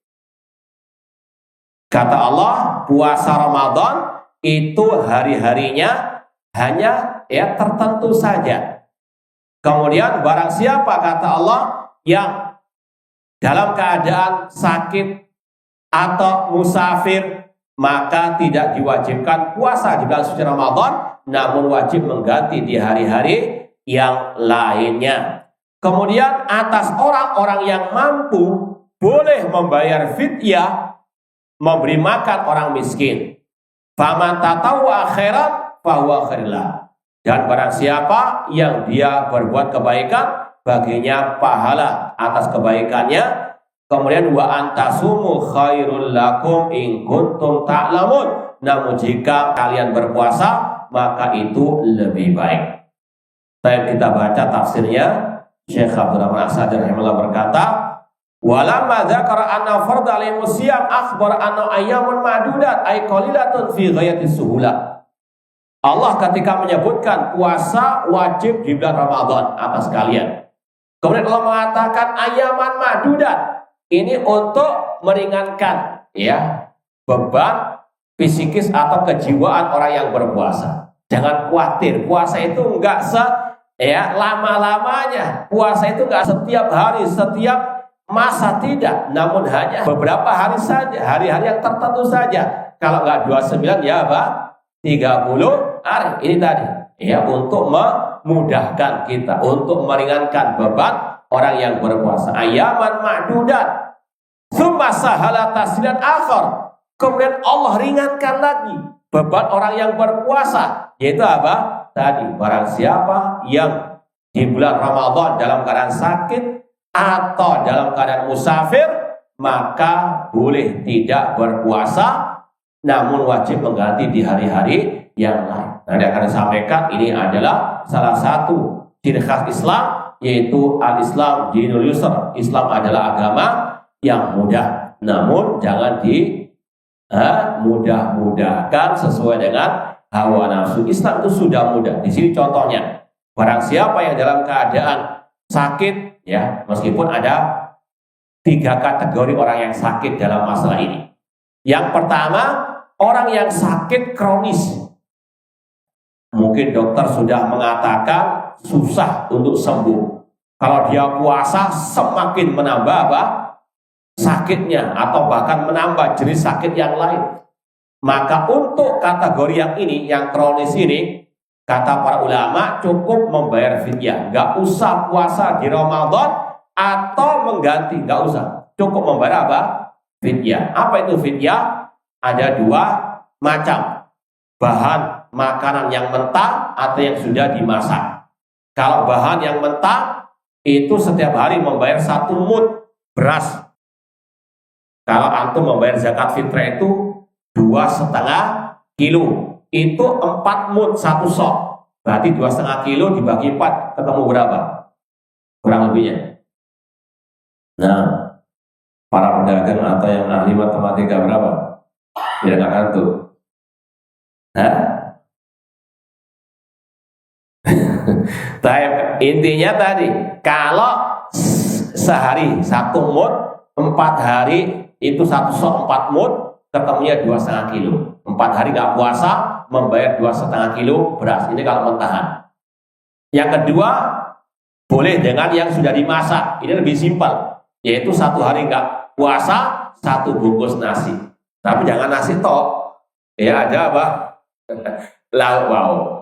Kata Allah, puasa Ramadan itu hari-harinya hanya tertentu saja. Kemudian barang siapa, kata Allah, yang dalam keadaan sakit atau musafir, maka tidak diwajibkan puasa di bulan suci Ramadan, namun wajib mengganti di hari-hari yang lainnya. Kemudian atas orang-orang yang mampu boleh membayar fidyah, memberi makan orang miskin. Faman tatawwa khairan fahuwa khairlah. Dan barang siapa yang dia berbuat kebaikan, baginya pahala atas kebaikannya. Kemudian wa antasumu khairul lakum in kuntum ta'lamun. Namun jika kalian berpuasa, maka itu lebih baik. Kita baca tafsirnya. Syekh Abdurrahman As-Sa'di rahimahullah berkata, walamma dzakara anna fardha alaihim siyam akhbar anna ayyamun ma'dudat ay qalilatun fi ghayati suhulah. Allah ketika menyebutkan puasa wajib di bulan Ramadan atas kalian, kemudian Allah mengatakan ayaman ma'dudat, ini untuk meringankan beban psikis atau kejiwaan orang yang berpuasa. Jangan khawatir, puasa itu enggak lama-lamanya. Puasa itu enggak setiap hari, setiap masa, tidak. Namun hanya beberapa hari saja, hari-hari yang tertentu saja. Kalau enggak 29 ya apa? 30 hari. Ini tadi untuk memudahkan kita, untuk meringankan beban orang yang berpuasa. Ayaman ma'dudat. Tsumma sahala tasdilan akhar. Kemudian Allah ringankan lagi beban orang yang berpuasa, yaitu apa? Tadi, barang siapa yang di bulan Ramadan dalam keadaan sakit atau dalam keadaan musafir, maka boleh tidak berpuasa, namun wajib mengganti di hari-hari yang lain. Nanti akan disampaikan, ini adalah salah satu ciri khas Islam, yaitu al-Islam dinul yusr. Islam adalah agama yang mudah, namun jangan mudah-mudahkan sesuai dengan hawa nafsu. Islam itu sudah mudah. Di sini contohnya, barang siapa yang dalam keadaan sakit, meskipun ada 3 kategori orang yang sakit dalam masalah ini. Yang pertama, orang yang sakit kronis. Mungkin dokter sudah mengatakan susah untuk sembuh. Kalau dia puasa semakin menambah sakitnya, atau bahkan menambah jenis sakit yang lain. Maka untuk kategori yang ini, yang kronis ini, kata para ulama cukup membayar fidyah. Gak usah puasa di Ramadan atau mengganti, gak usah. Cukup membayar fidyah. Apa itu fidyah? Ada 2 macam. Bahan makanan yang mentah atau yang sudah dimasak. Kalau bahan yang mentah itu setiap hari membayar 1 mud beras. Kalau antum membayar zakat fitrah itu 2,5 kilo, itu 4 mud 1 sok. Berarti 2,5 kilo dibagi 4, ketemu berapa? Kurang lebihnya. Nah, para pedagang atau yang ahli matematika berapa? Biar nggak kantuk. Hah? Intinya tadi, kalau sehari 1 mud, 4 hari itu 1/4 mud, ketemunya 2,5 kilo. 4 hari nggak puasa, membayar 2,5 kilo beras. Ini kalau mentahan. Yang kedua, boleh dengan yang sudah dimasak. Ini lebih simpel, yaitu 1 hari nggak puasa, 1 bungkus nasi. Tapi jangan nasi tok. Ya ada apa?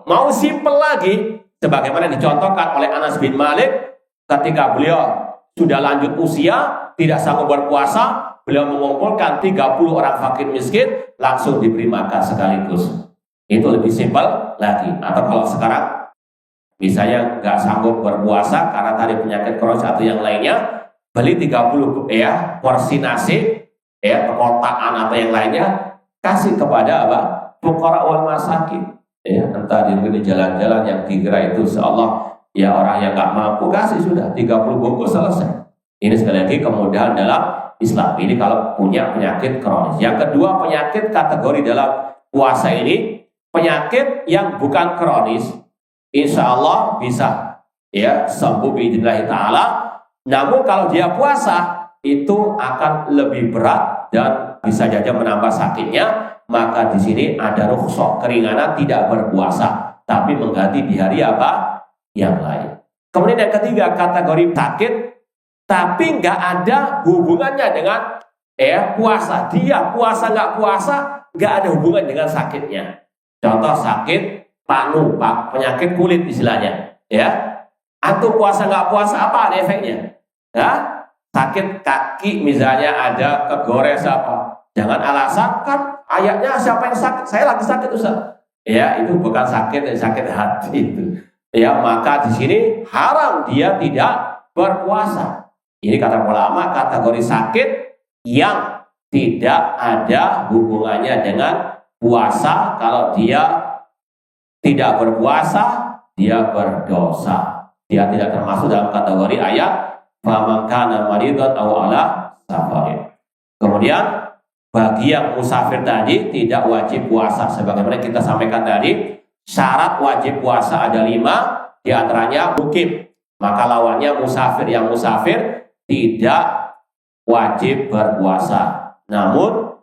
Mau simpel lagi, sebagaimana dicontohkan oleh Anas bin Malik ketika beliau sudah lanjut usia, tidak sanggup berpuasa, beliau mengumpulkan 30 orang fakir miskin, langsung diberi makan sekaligus. Itu lebih simpel lagi. Atau kalau sekarang misalnya nggak sanggup berpuasa karena tadi penyakit kronis atau yang lainnya, beli 30 porsi nasi, perkotaan atau yang lainnya, kasih kepada apa? Fuqara wal masakin. Entah di jalan-jalan yang dikira itu seolah orang yang nggak mampu, kasih sudah 30 bungkus selesai. Ini sekali lagi kemudahan dalam Islam. Ini kalau punya penyakit kronis. Yang kedua, penyakit kategori dalam puasa ini penyakit yang bukan kronis, insya Allah bisa sembuh biidznillah ta'ala. Namun kalau dia puasa itu akan lebih berat dan bisa saja menambah sakitnya. Maka di sini ada rukhsah, keringanan tidak berpuasa, tapi mengganti di hari apa? Yang lain. Kemudian yang ketiga, kategori sakit tapi nggak ada hubungannya dengan puasa. Dia puasa nggak puasa nggak ada hubungan dengan sakitnya. Contoh sakit panu, penyakit kulit istilahnya. Antum puasa nggak puasa apa ada efeknya? Sakit kaki misalnya ada kegores apa? Jangan alasan kan ayatnya siapa yang sakit? Saya lagi sakit Ustaz. Itu bukan sakit, sakit hati itu. Maka di sini haram dia tidak berpuasa. Ini kata ulama kategori sakit yang tidak ada hubungannya dengan puasa. Kalau dia tidak berpuasa, dia berdosa. Dia tidak termasuk dalam kategori ayat faman kana maridan aw ala safarin. Kemudian bagi yang musafir tadi tidak wajib puasa. Sebagaimana kita sampaikan tadi, syarat wajib puasa ada 5, diantaranya mukim. Maka lawannya musafir. Yang musafir tidak wajib berpuasa. Namun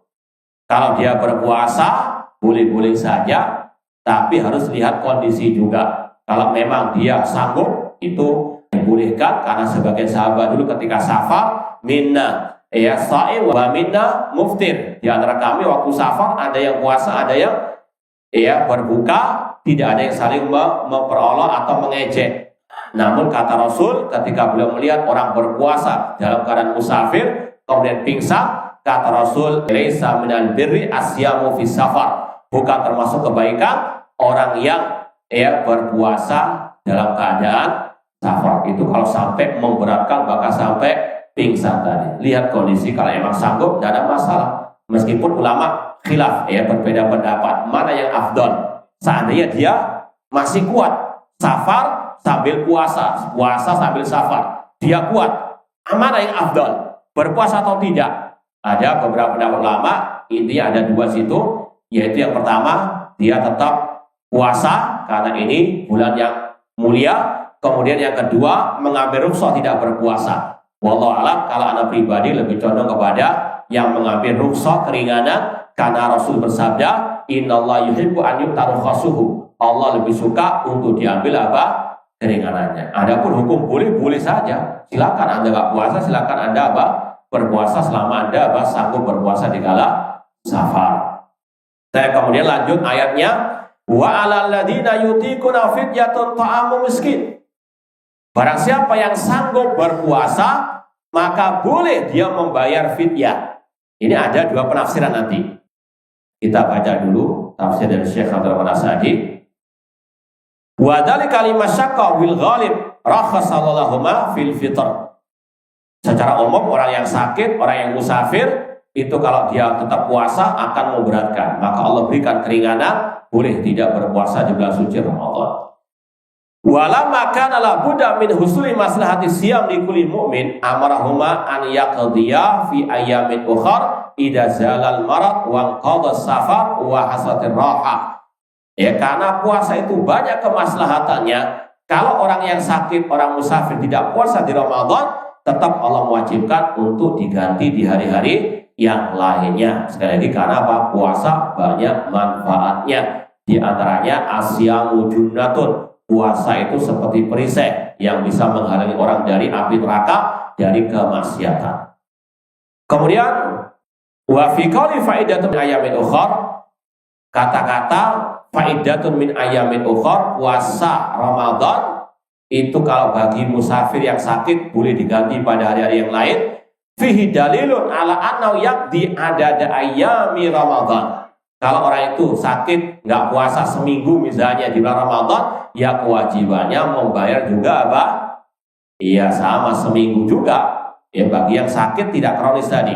kalau dia berpuasa boleh-boleh saja, tapi harus lihat kondisi juga. Kalau memang dia sanggup, itu dibolehkan, karena sebagian sahabat dulu ketika safar, minna sha'im wa minna muftir. Di antara kami waktu safar ada yang puasa, ada yang berbuka, tidak ada yang saling memperolok atau mengejek. Namun kata Rasul ketika beliau melihat orang berpuasa dalam keadaan musafir kemudian pingsan, kata Rasul, laisa minal birri asyamu fis safar. Bukan termasuk kebaikan orang yang berpuasa dalam keadaan safar. Itu kalau sampai memberatkan, bahkan sampai pingsan tadi. Lihat kondisi, kalau emang sanggup tidak ada masalah. Meskipun ulama khilaf berbeda pendapat mana yang afdol. Seandainya dia masih kuat safar sambil puasa, puasa sambil safar, dia kuat, mana yang afdol, berpuasa atau tidak? Ada beberapa pendapat ulama, intinya ada 2 situ, yaitu yang pertama dia tetap puasa karena ini bulan yang mulia. Kemudian yang kedua mengambil rukhsah tidak berpuasa. Wallahu a'lam, kalau anak pribadi lebih condong kepada yang mengambil rukhsah keringanan, karena Rasul bersabda, innallaha yuhibbu an yu'ta rukhsasuhu. Allah lebih suka untuk diambil apa? Keringanannya. Adapun hukum boleh saja. Silakan Anda nggak puasa, silakan Anda berpuasa selama Anda sanggup berpuasa di kala safar. Kemudian lanjut ayatnya, wa 'alal ladzina yutiquna fidyatun ta'amu miskin. Barang siapa yang sanggup berpuasa, maka boleh dia membayar fidyah. Ini ada 2 penafsiran nanti. Kita baca dulu tafsir dari Syekh Abdul Rahman As-Sa'di. Wa dzalika limasyaqqa bil ghalib rakhasallahu ma fil fitr. Secara umum orang yang sakit, orang yang musafir itu kalau dia tetap puasa akan memberatkan. Maka Allah berikan keringanan, boleh tidak berpuasa di bulan suci Ramadan. Walamma kana la budda min husuli maslahati siyam li kulli mu'min amarahuma an yaqdiya fi ayyamin ukhar idza zalal marad wa qada safar wa hasatir raha. Ya, karena puasa itu banyak kemaslahatannya. Kalau orang yang sakit, orang musafir tidak puasa di Ramadan, tetap Allah mewajibkan untuk diganti di hari-hari yang lainnya. Sekali lagi, karena apa? Puasa banyak manfaatnya. Di antaranya asyamu junnatun. Puasa itu seperti perisai yang bisa menghalangi orang dari api neraka, dari kemaksiatan. Kemudian wa fi qouli faidatun min ayamin ukhar, kata-kata faidatun min ayamin ukhar, puasa Ramadan itu kalau bagi musafir yang sakit boleh diganti pada hari-hari yang lain. Fihi dalilun ala annahu yaqdi adada ayami Ramadan. Kalau orang itu sakit nggak puasa seminggu misalnya di bulan Ramadan, ya kewajibannya membayar juga apa? Iya, sama seminggu juga. Ya, bagi yang sakit tidak kronis tadi.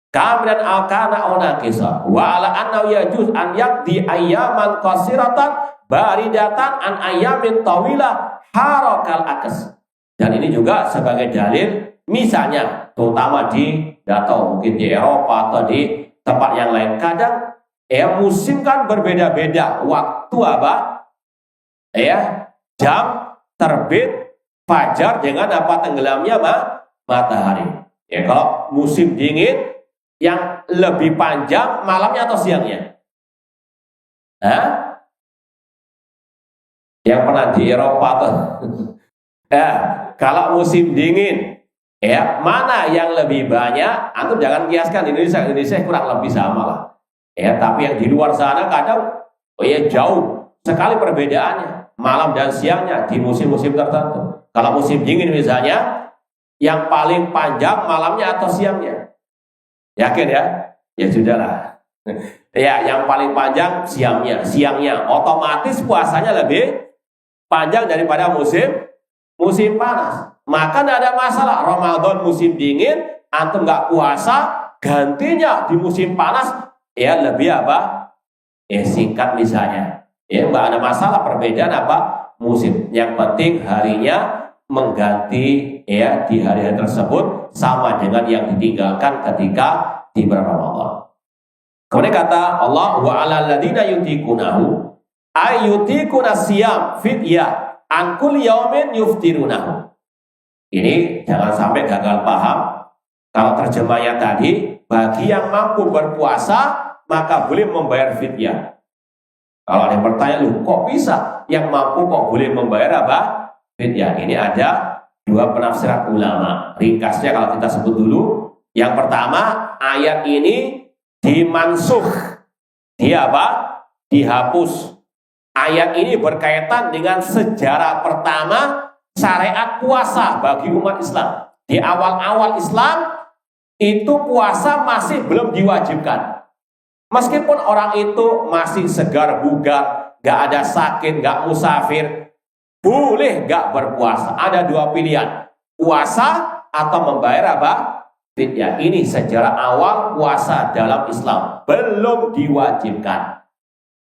Kemudian al-kana onakisa wa ala annahu yajuz an yaqdi ayyaman qasiratan baridatan an ayyamin tawilah harakal akas. Dan ini juga sebagai dalil, misalnya terutama di atau mungkin di Eropa atau di tempat yang lain, kadang musim kan berbeda-beda waktu apa? Jam terbit fajar dengan apa tenggelamnya matahari. Ya, kalau musim dingin yang lebih panjang malamnya atau siangnya? Yang pernah di Eropa tuh. Kalau musim dingin, mana yang lebih banyak? Antum jangan kiaskan Indonesia kurang lebih sama lah. Tapi yang di luar sana kadang jauh sekali perbedaannya malam dan siangnya di musim-musim tertentu. Kalau musim dingin misalnya, yang paling panjang malamnya atau siangnya? Yakin ya? Ya sudahlah. Yang paling panjang siangnya. Otomatis puasanya lebih panjang daripada musim panas. Maka tidak ada masalah. Ramadan musim dingin, antum nggak puasa, gantinya di musim panas, lebih apa? Singkat misalnya. Nggak ada masalah perbedaan apa? Musim. Yang penting harinya mengganti di hari-hari tersebut sama dengan yang ditinggalkan ketika di bulan Ramadan. Kemudian kata Allah, wa 'alal ladzina yutiqunahu ayyutiquna siyam fidyah an kulli yaumin yuftirunahu. Ini jangan sampai gagal paham. Kalau terjemahnya tadi, bagi yang mampu berpuasa maka boleh membayar fidyah. Kalau ada yang bertanya, kok bisa yang mampu kok boleh membayar apa? Fidyah. Ini ada dua penafsiran ulama. Ringkasnya kalau kita sebut dulu, yang pertama, ayat ini dimansukh. Dia apa? Dihapus. Ayat ini berkaitan dengan sejarah pertama syariat puasa bagi umat Islam. Di awal-awal Islam itu puasa masih belum diwajibkan. Meskipun orang itu masih segar bugar, gak ada sakit, gak musafir, boleh gak berpuasa. Ada dua pilihan, puasa atau membayar apa? Fidyah. Ini sejarah awal puasa dalam Islam, belum diwajibkan.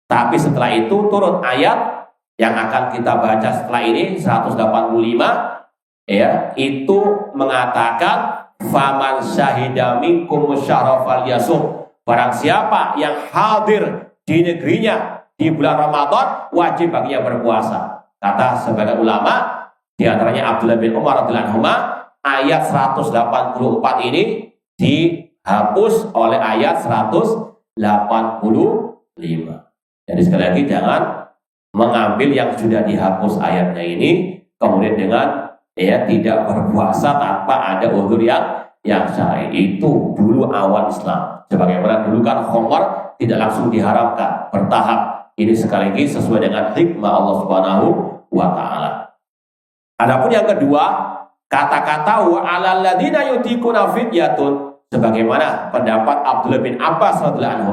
Tapi setelah itu turun ayat yang akan kita baca setelah ini 185, itu mengatakan faman syahida minkum syahra falyasum. Barang siapa yang hadir di negerinya di bulan Ramadan, wajib baginya berpuasa. Kata sebagian ulama, di antaranya Abdullah bin Umar radhiyallahu anhu, ayat 184 ini dihapus oleh ayat 185. Jadi sekali lagi jangan mengambil yang sudah dihapus ayatnya ini kemudian dengan tidak berpuasa tanpa ada uzur yang syar'i. Itu dulu awal Islam. Sebagaimana dulu kan khamar tidak langsung diharamkan, bertahap. Ini sekali lagi sesuai dengan hikmah Allah Subhanahu wa taala. Adapun yang kedua, kata-kata wa 'alal ladzina yutiquna fidyatun, sebagaimana pendapat Abdullah bin Abbas radhiyallahu anhu,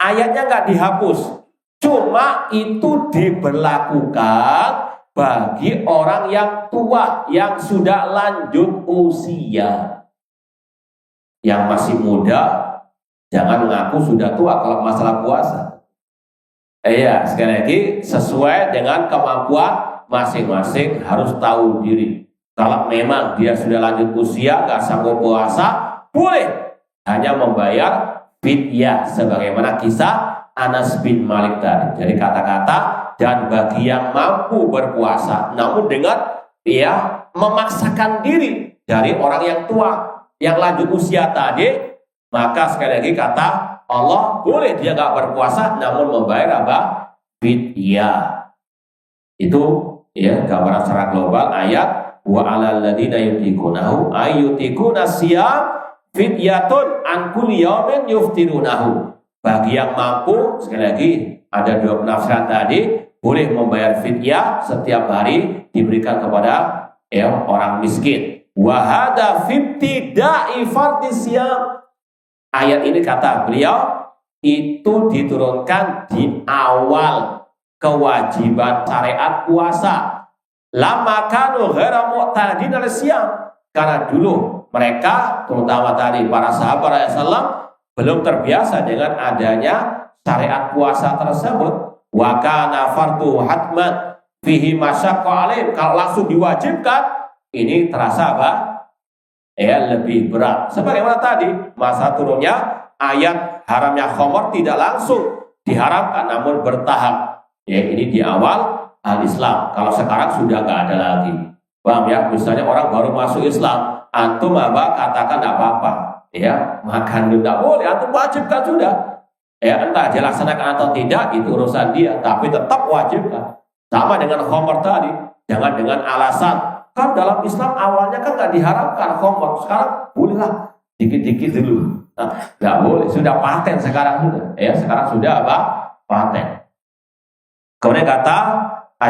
ayatnya enggak dihapus. Cuma itu diberlakukan bagi orang yang tua, yang sudah lanjut usia. Yang masih muda jangan mengaku sudah tua kalau masalah puasa. Sekali lagi sesuai dengan kemampuan masing-masing, harus tahu diri. Kalau memang dia sudah lanjut usia, gak sanggup puasa, boleh hanya membayar fidyah sebagaimana kisah Anas bin Malik tadi. Jadi kata-kata dan bagi yang mampu berpuasa, namun dengan dia memaksakan diri dari orang yang tua, yang lanjut usia tadi, maka sekali lagi kata Allah boleh dia nggak berpuasa, namun membayar apa? Fidyah. Itu ya gambaran secara global ayat wa 'alal ladzina yutiqunahu ayyutiquna siyam fidyatun an kulli yaumin yuftirunahu. Bagi yang mampu, sekali lagi ada dua penafsiran tadi, boleh membayar fidyah setiap hari diberikan kepada ya orang miskin. Wa hada fibtida'i fardhis siyam. Ayat ini kata beliau itu diturunkan di awal kewajiban syariat puasa. Lama kanu ghaira mu'tadin al-siyam. Karena dulu mereka, terutama tadi para sahabat Rasulullah, belum terbiasa dengan adanya syariat puasa tersebut. Wa kana fardhu hatman fihi masyaqqa alaihim. Kalau langsung diwajibkan, ini terasa apa? Ya, lebih berat. Sebagaimana tadi masa turunnya ayat haramnya khamar tidak langsung diharamkan, namun bertahap. Ya, ini di awal al-Islam. Kalau sekarang sudah nggak ada lagi. Paham ya? Misalnya orang baru masuk Islam, antum apa katakan tidak apa-apa. Ya, makan tidak boleh, antum wajibkan sudah. Ya, entah dia laksanakan atau tidak, itu urusan dia, tapi tetap wajibkan. Sama dengan khamar tadi, jangan dengan alasan kan dalam Islam awalnya kan nggak diharapkan khamar, sekarang bolehlah dikit-dikit dulu. Nah, nggak boleh, sudah paten sekarang sudah. Ya, sekarang sudah apa? Paten. Kemudian kata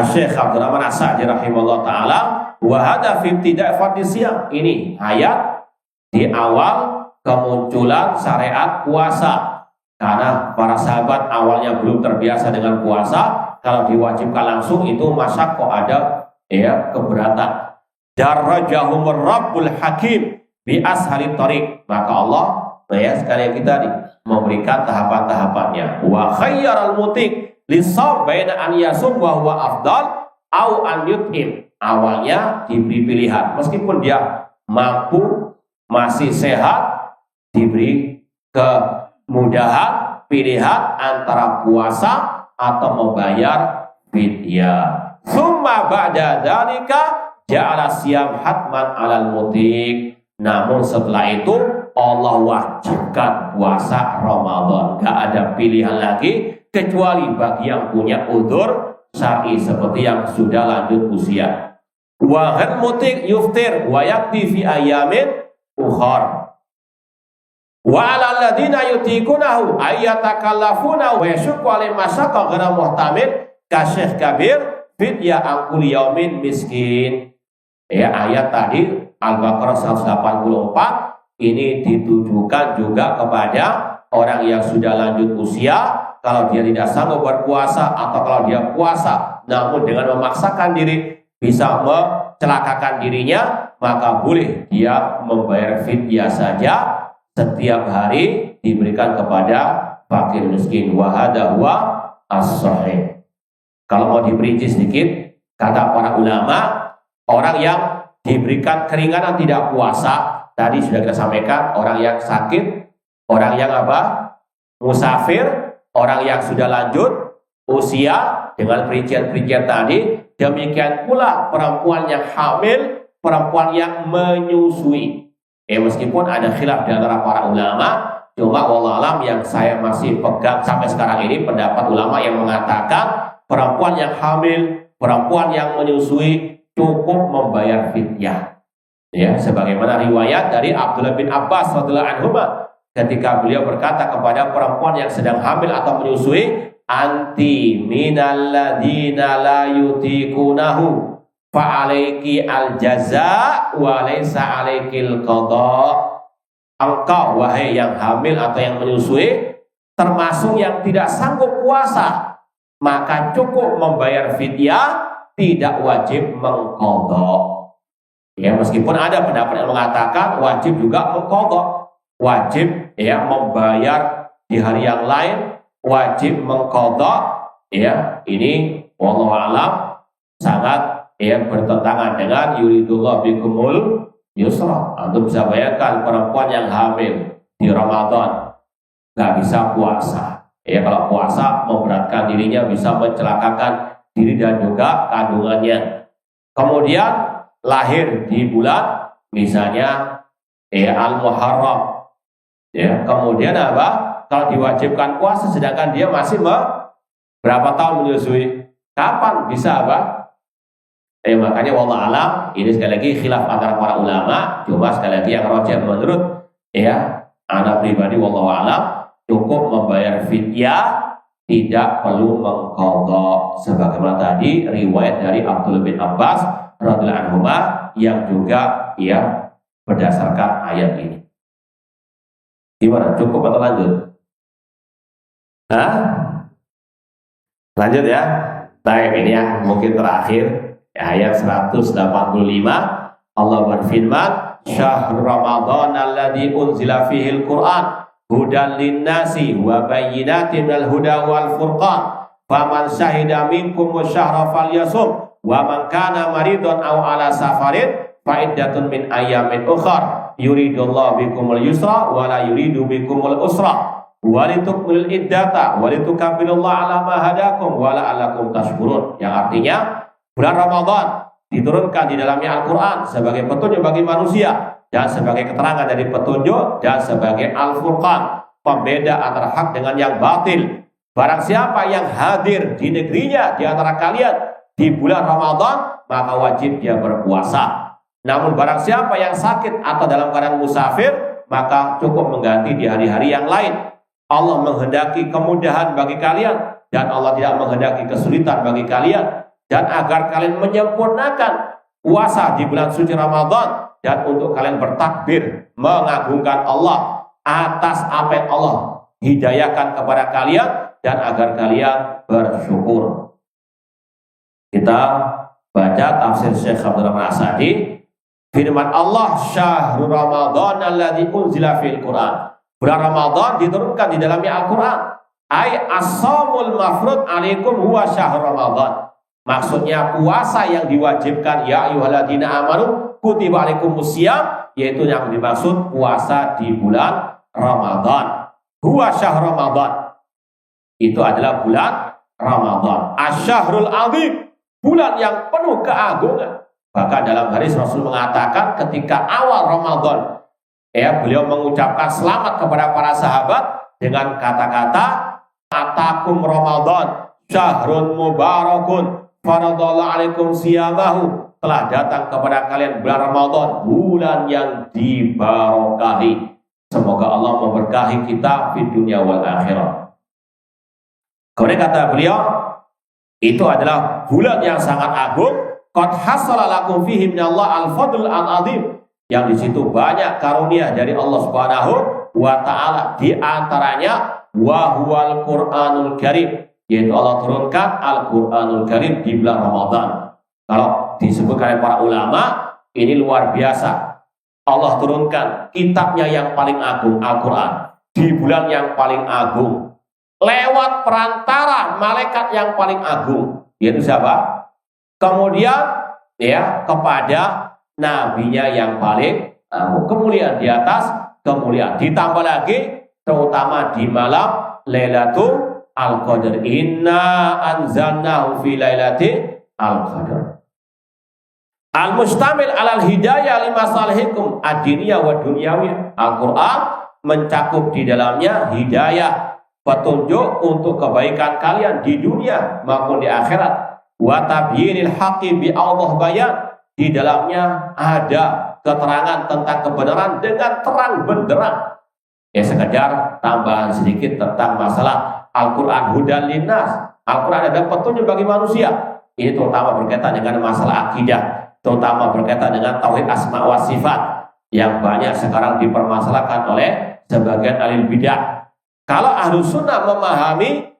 Syekh Abdul Rahman As-Sa'di rahimahullah taala, wa hadza fi ibtida' fardhis siyam. Ini ayat di awal kemunculan syariat puasa. Karena para sahabat awalnya belum terbiasa dengan puasa, kalau diwajibkan langsung itu masa kok ada ya keberatan. Darajahumur Rabbul Hakim bi ashari thariq. Maka Allah ya sekali kita memberikan tahapan-tahapannya. Wa khayyaral mutik lisab baina an yasum wa huwa afdal au an yut'im. Awalnya diberi pilihan, meskipun dia mampu, masih sehat, diberi kemudahan pilihan antara puasa atau membayar fidyah. Summa ba'da dzalika ja'ala siyam hatman 'alal mutik. Namun setelah itu Allah wajibkan puasa Ramadan. Gak ada pilihan lagi kecuali bagi yang punya udzur syar'i seperti yang sudah lanjut usia. Wa ghal mutik yuftir wa yakti fi ayamin ukhar. Wa 'alal ladzina yutiqunahu ayyatakallafuna wa yashqu 'alaihim masyaqqa ghairu muhtamil ka Syekh Kabir fidyah angkul yaumin miskin. Ya, ayat tadi Al-Baqarah 184 ini ditujukan juga kepada orang yang sudah lanjut usia. Kalau dia tidak sanggup berpuasa atau kalau dia puasa namun dengan memaksakan diri bisa mencelakakan dirinya, maka boleh dia membayar fidyah saja setiap hari diberikan kepada fakir miskin. Wa hadza huwa as-shahih. Kalau mau diperinci sedikit, kata para ulama, orang yang diberikan keringanan tidak puasa, tadi sudah kita sampaikan, orang yang sakit, orang yang apa? Musafir, orang yang sudah lanjut usia dengan perincian-perincian tadi. Demikian pula perempuan yang hamil, perempuan yang menyusui. Meskipun ada khilaf di antara para ulama, cuma wallah alam yang saya masih pegang sampai sekarang ini pendapat ulama yang mengatakan perempuan yang hamil, perempuan yang menyusui cukup membayar fidyah. Ya, sebagaimana riwayat dari Abdullah bin Abbas radhiyallahu anhu ketika beliau berkata kepada perempuan yang sedang hamil atau menyusui, anti minal ladzina la yutiqunahu fa alayki al jaza wa laysa alaykil qada. Engkau wahai yang hamil atau yang menyusui termasuk yang tidak sanggup puasa, maka cukup membayar fidyah, tidak wajib mengqadha. Ya, meskipun ada pendapat yang mengatakan wajib juga mengqadha, wajib ya membayar di hari yang lain, wajib mengqadha. Ya, ini wallahu alam sangat ya bertentangan dengan yuridullah bikumul yusra. Antum bisa bayangkan perempuan yang hamil di Ramadan nggak bisa puasa. Ya, kalau puasa memberatkan dirinya, bisa mencelakakan diri dan juga kandungannya. Kemudian lahir di bulan misalnya Al-Muharram. Ya, kemudian apa? Kalau diwajibkan puasa sedangkan dia masih berapa tahun menyusui? Kapan bisa apa? Makanya wallah alam, ini sekali lagi khilaf antara para ulama. Cuma sekali lagi yang rajih menurut anak pribadi wallah alam, cukup membayar fidyah, tidak perlu mengqadha, sebagaimana tadi riwayat dari Abdullah bin Abbas radhiyallahu anhu yang juga berdasarkan ayat ini. Gimana? Cukup atau lanjut? Lanjut ya. Baik, ini mungkin terakhir ayat 185. Allah berfirman, "Syahrul Ramadan alladzi unzila fihil Qur'an hudan linnasi wa bayyinatin minal huda wal furqan. Faman syahida minkum syahra falyasum wa man kana maridun aw ala safarin fa iddatun min ayyamin ukhra yuridullahu bikumul yusra wa la yuridu bikumul usra walitukmilul iddata walitukabbirullaha ala ma hadakum wa la'allakum tashkurun." Yang artinya bulan Ramadan diturunkan di dalamnya Al-Quran sebagai petunjuk bagi manusia dan sebagai keterangan dari petunjuk dan sebagai Al-Furqan, pembeda antara hak dengan yang batil. Barang siapa yang hadir di negerinya di antara kalian di bulan Ramadan, maka wajib dia berpuasa. Namun barang siapa yang sakit atau dalam keadaan musafir, maka cukup mengganti di hari-hari yang lain. Allah menghendaki kemudahan bagi kalian dan Allah tidak menghendaki kesulitan bagi kalian, dan agar kalian menyempurnakan puasa di bulan suci Ramadan dan untuk kalian bertakbir mengagungkan Allah atas apa yang Allah hidayahkan kepada kalian dan agar kalian bersyukur. Kita baca tafsir Syekh Abdul Rahman As-Sa'di. Firman Allah, "Syahrul Ramadan alladzi unzila fil Qur'an." Bulan Ramadan diturunkan di dalamnya Al-Qur'an. Ai as-shaumul mafrud alaikum huwa syahrul Ramadan. Maksudnya puasa yang diwajibkan, ya ayyuhalladzina amanu kutiba alaikumusiyam, yaitu yang dimaksud puasa di bulan Ramadan. Huwa syahr Ramadan. Itu adalah bulan Ramadan. Asy-syahrul azim, bulan yang penuh keagungan. Bahkan dalam hadis Rasul mengatakan ketika awal Ramadan, beliau mengucapkan selamat kepada para sahabat dengan kata-kata, "Atakum Ramadan, syahrun mubarakun. Faradallahu alaikum siyamahu." Telah datang kepada kalian bulan Ramadan, bulan yang diberkahi. Semoga Allah memberkahi kita di dunia wal akhirat. Kemudian kata beliau, itu adalah bulan yang sangat agung. Qad hasala lakum fihi minallah al-fadl al-azim. Yang di situ banyak karunia dari Allah Subhanahu wa taala, di antaranya wa huwal Qur'anul Karim, yaitu Allah turunkan Al-Quranul Karim di bulan Ramadan. Kalau disebutkan oleh para ulama, ini luar biasa. Allah turunkan kitabnya yang paling agung, Al-Quran, di bulan yang paling agung, lewat perantara malaikat yang paling agung, yaitu siapa? Kemudian kepada nabinya yang paling agung. Kemuliaan di atas kemuliaan, ditambah lagi terutama di malam Lailatul Al-Qadar. Inna anzalnahu fi lailatul Al-Qadar. Al-mustamil alal hidayah limasalihikum ad-diniyah wa dunyawiyah. Al-Quran mencakup di dalamnya hidayah, petunjuk untuk kebaikan kalian di dunia maupun di akhirat. Wa tabyinil haqqi bi Allah bayan. Di dalamnya ada keterangan tentang kebenaran dengan terang benderang. Sekedar tambahan sedikit tentang masalah Al-Quran hudan linnas. Al-Quran ada petunjuk bagi manusia. Ini terutama berkaitan dengan masalah akidah, terutama berkaitan dengan tauhid asma wa sifat yang banyak sekarang dipermasalahkan oleh sebagian ahli bidah. Kalau ahlu sunnah memahami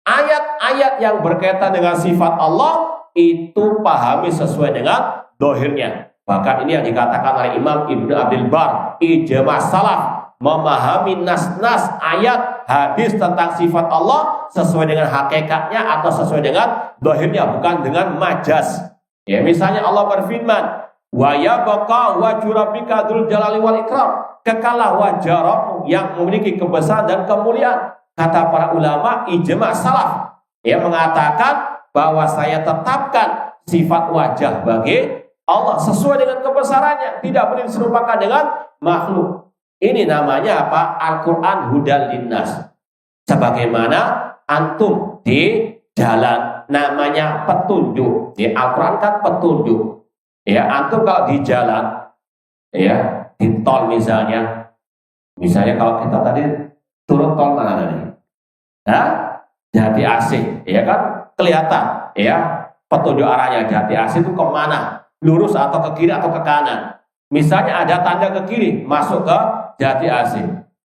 ayat-ayat yang berkaitan dengan sifat Allah, itu pahami sesuai dengan dohirnya. Bahkan ini yang dikatakan oleh Imam Ibnu Abdul Bar, ijma salaf, memahami nas-nas ayat hadis tentang sifat Allah sesuai dengan hakikatnya atau sesuai dengan dohirnya, bukan dengan majas. Misalnya Allah berfirman, wa yabqa wajhu rabbika dzul jalali wal ikram, kekalah wajah Rabbmu yang memiliki kebesaran dan kemuliaan. kata para ulama ijma' salaf yang mengatakan bahwa saya tetapkan sifat wajah bagi Allah sesuai dengan kebesarannya, tidak boleh diserupakan dengan makhluk. Ini namanya apa? Al-Quran hudal linnas. Sebagaimana antum di jalan, namanya petunjuk. Ya, Al-Quran kan petunjuk. Ya, antum kalau di jalan, ya di tol misalnya kalau kita tadi turun tol mana tadi? Nah, Jati Asih, ya kan kelihatan, ya petunjuk arahnya Jati Asih itu kemana? Lurus atau ke kiri atau ke kanan. Misalnya ada tanda ke kiri, masuk ke Jati Asih,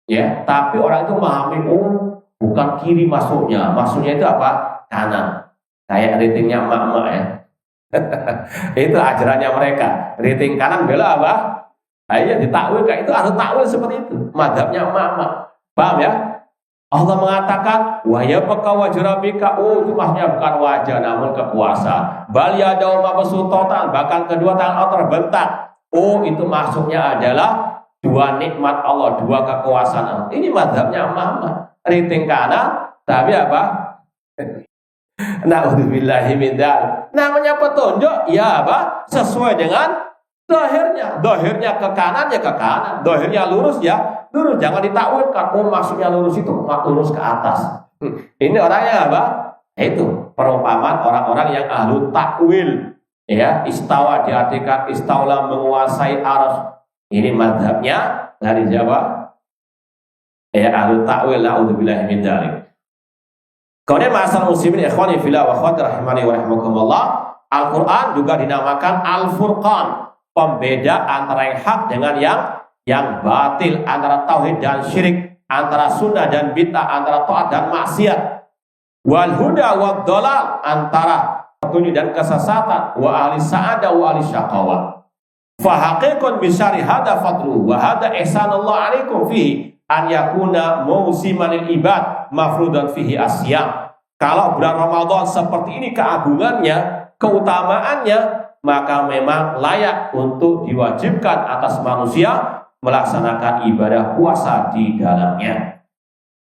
ya. Tapi orang itu memahami, oh bukan kiri masuknya itu apa? Kanan. Kayak ratingnya emak-emak ya. Itu ajarannya mereka. Rating kanan bela apa? Ayo ditakwil kayak itu, harus takwil seperti itu. Madhabnya emak-emak. Paham ya? Allah mengatakan wa yabqa wajhu rabbika, oh itu maksudnya bukan wajah namun kekuasaan. Bal yadahu mabsuutatan, bahkan kedua tangan Allah terbentang. Oh itu maksudnya adalah dua nikmat Allah, dua kekuasaan Allah. Ini mazhabnya emak-emak. Rating kanan tapi apa? Na'udzubillahi min dzalik. Namanya petunjuk ya apa? Sesuai dengan zahirnya. Zahirnya ke kanan ya ke kanan, zahirnya lurus ya lurus, jangan ditakwilkan. Oh maksudnya lurus itu lurus ke atas. Ini orangnya apa? Itu perumpamaan orang-orang yang ahlu takwil. Ya, istawa diartikan istaula menguasai arsy. Ini mazhabnya dari Jawa. Ya, ahlu takwil, na'udzubillahi min dzalik. Kemudian ma'asal muslimin ikhwani fillah wa akhwati rahimani wa rahimakumullah, Al-Qur'an juga dinamakan Al-Furqan, pembeda antara yang hak dengan yang batil, antara tauhid dan syirik, antara sunnah dan bid'ah, antara taat dan maksiat. Wal huda wad dhalal, antara petunjuk dan kesesatan, wa ahli sa'adah wa ahli syaqawah. Fa haqiqun bi syari hada fadlu wa hada ihsanullah alaikum fihi an yakuna mausiman lil ibad mafrudan fihi asyam. Kalau bulan Ramadan seperti ini keagungannya, keutamaannya, maka memang layak untuk diwajibkan atas manusia melaksanakan ibadah puasa di dalamnya.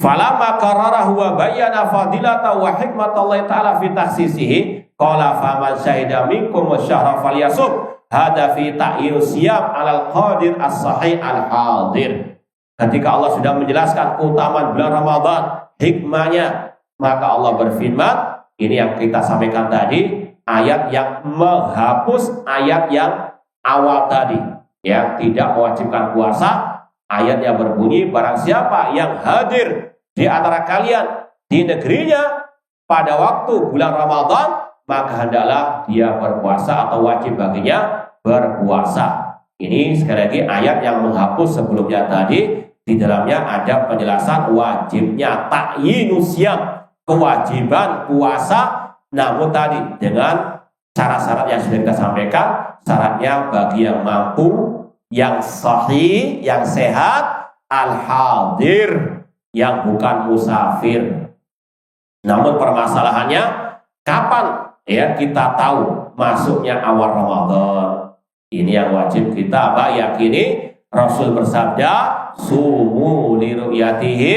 Falamma qararahu wa bayyana fadilata wa hikmatallahi ta'ala fi takhsisihi qala faman syahida minkum wasyahra falyasum hada fi ta'yin siyam 'alal qadir as-sahih al-hadir. Ketika Allah sudah menjelaskan keutamaan bulan Ramadan, hikmahnya, maka Allah berfirman, ini yang kita sampaikan tadi, ayat yang menghapus ayat yang awal tadi, ya, tidak mewajibkan puasa. Ayatnya berbunyi, barang siapa yang hadir di antara kalian di negerinya pada waktu bulan Ramadan, maka hendaklah dia berpuasa atau wajib baginya berpuasa. Ini sekali lagi ayat yang menghapus sebelumnya tadi. Di dalamnya ada penjelasan wajibnya ta'yinus syiyam, kewajiban puasa, namun tadi dengan syarat-syarat yang sudah kita sampaikan. Syaratnya bagi yang mampu, yang sahih, yang sehat, al-hadir, yang bukan musafir. Namun permasalahannya, kapan ya kita tahu masuknya awal Ramadan? Ini yang wajib kita yakini. Rasul bersabda, sumu liru'yatihi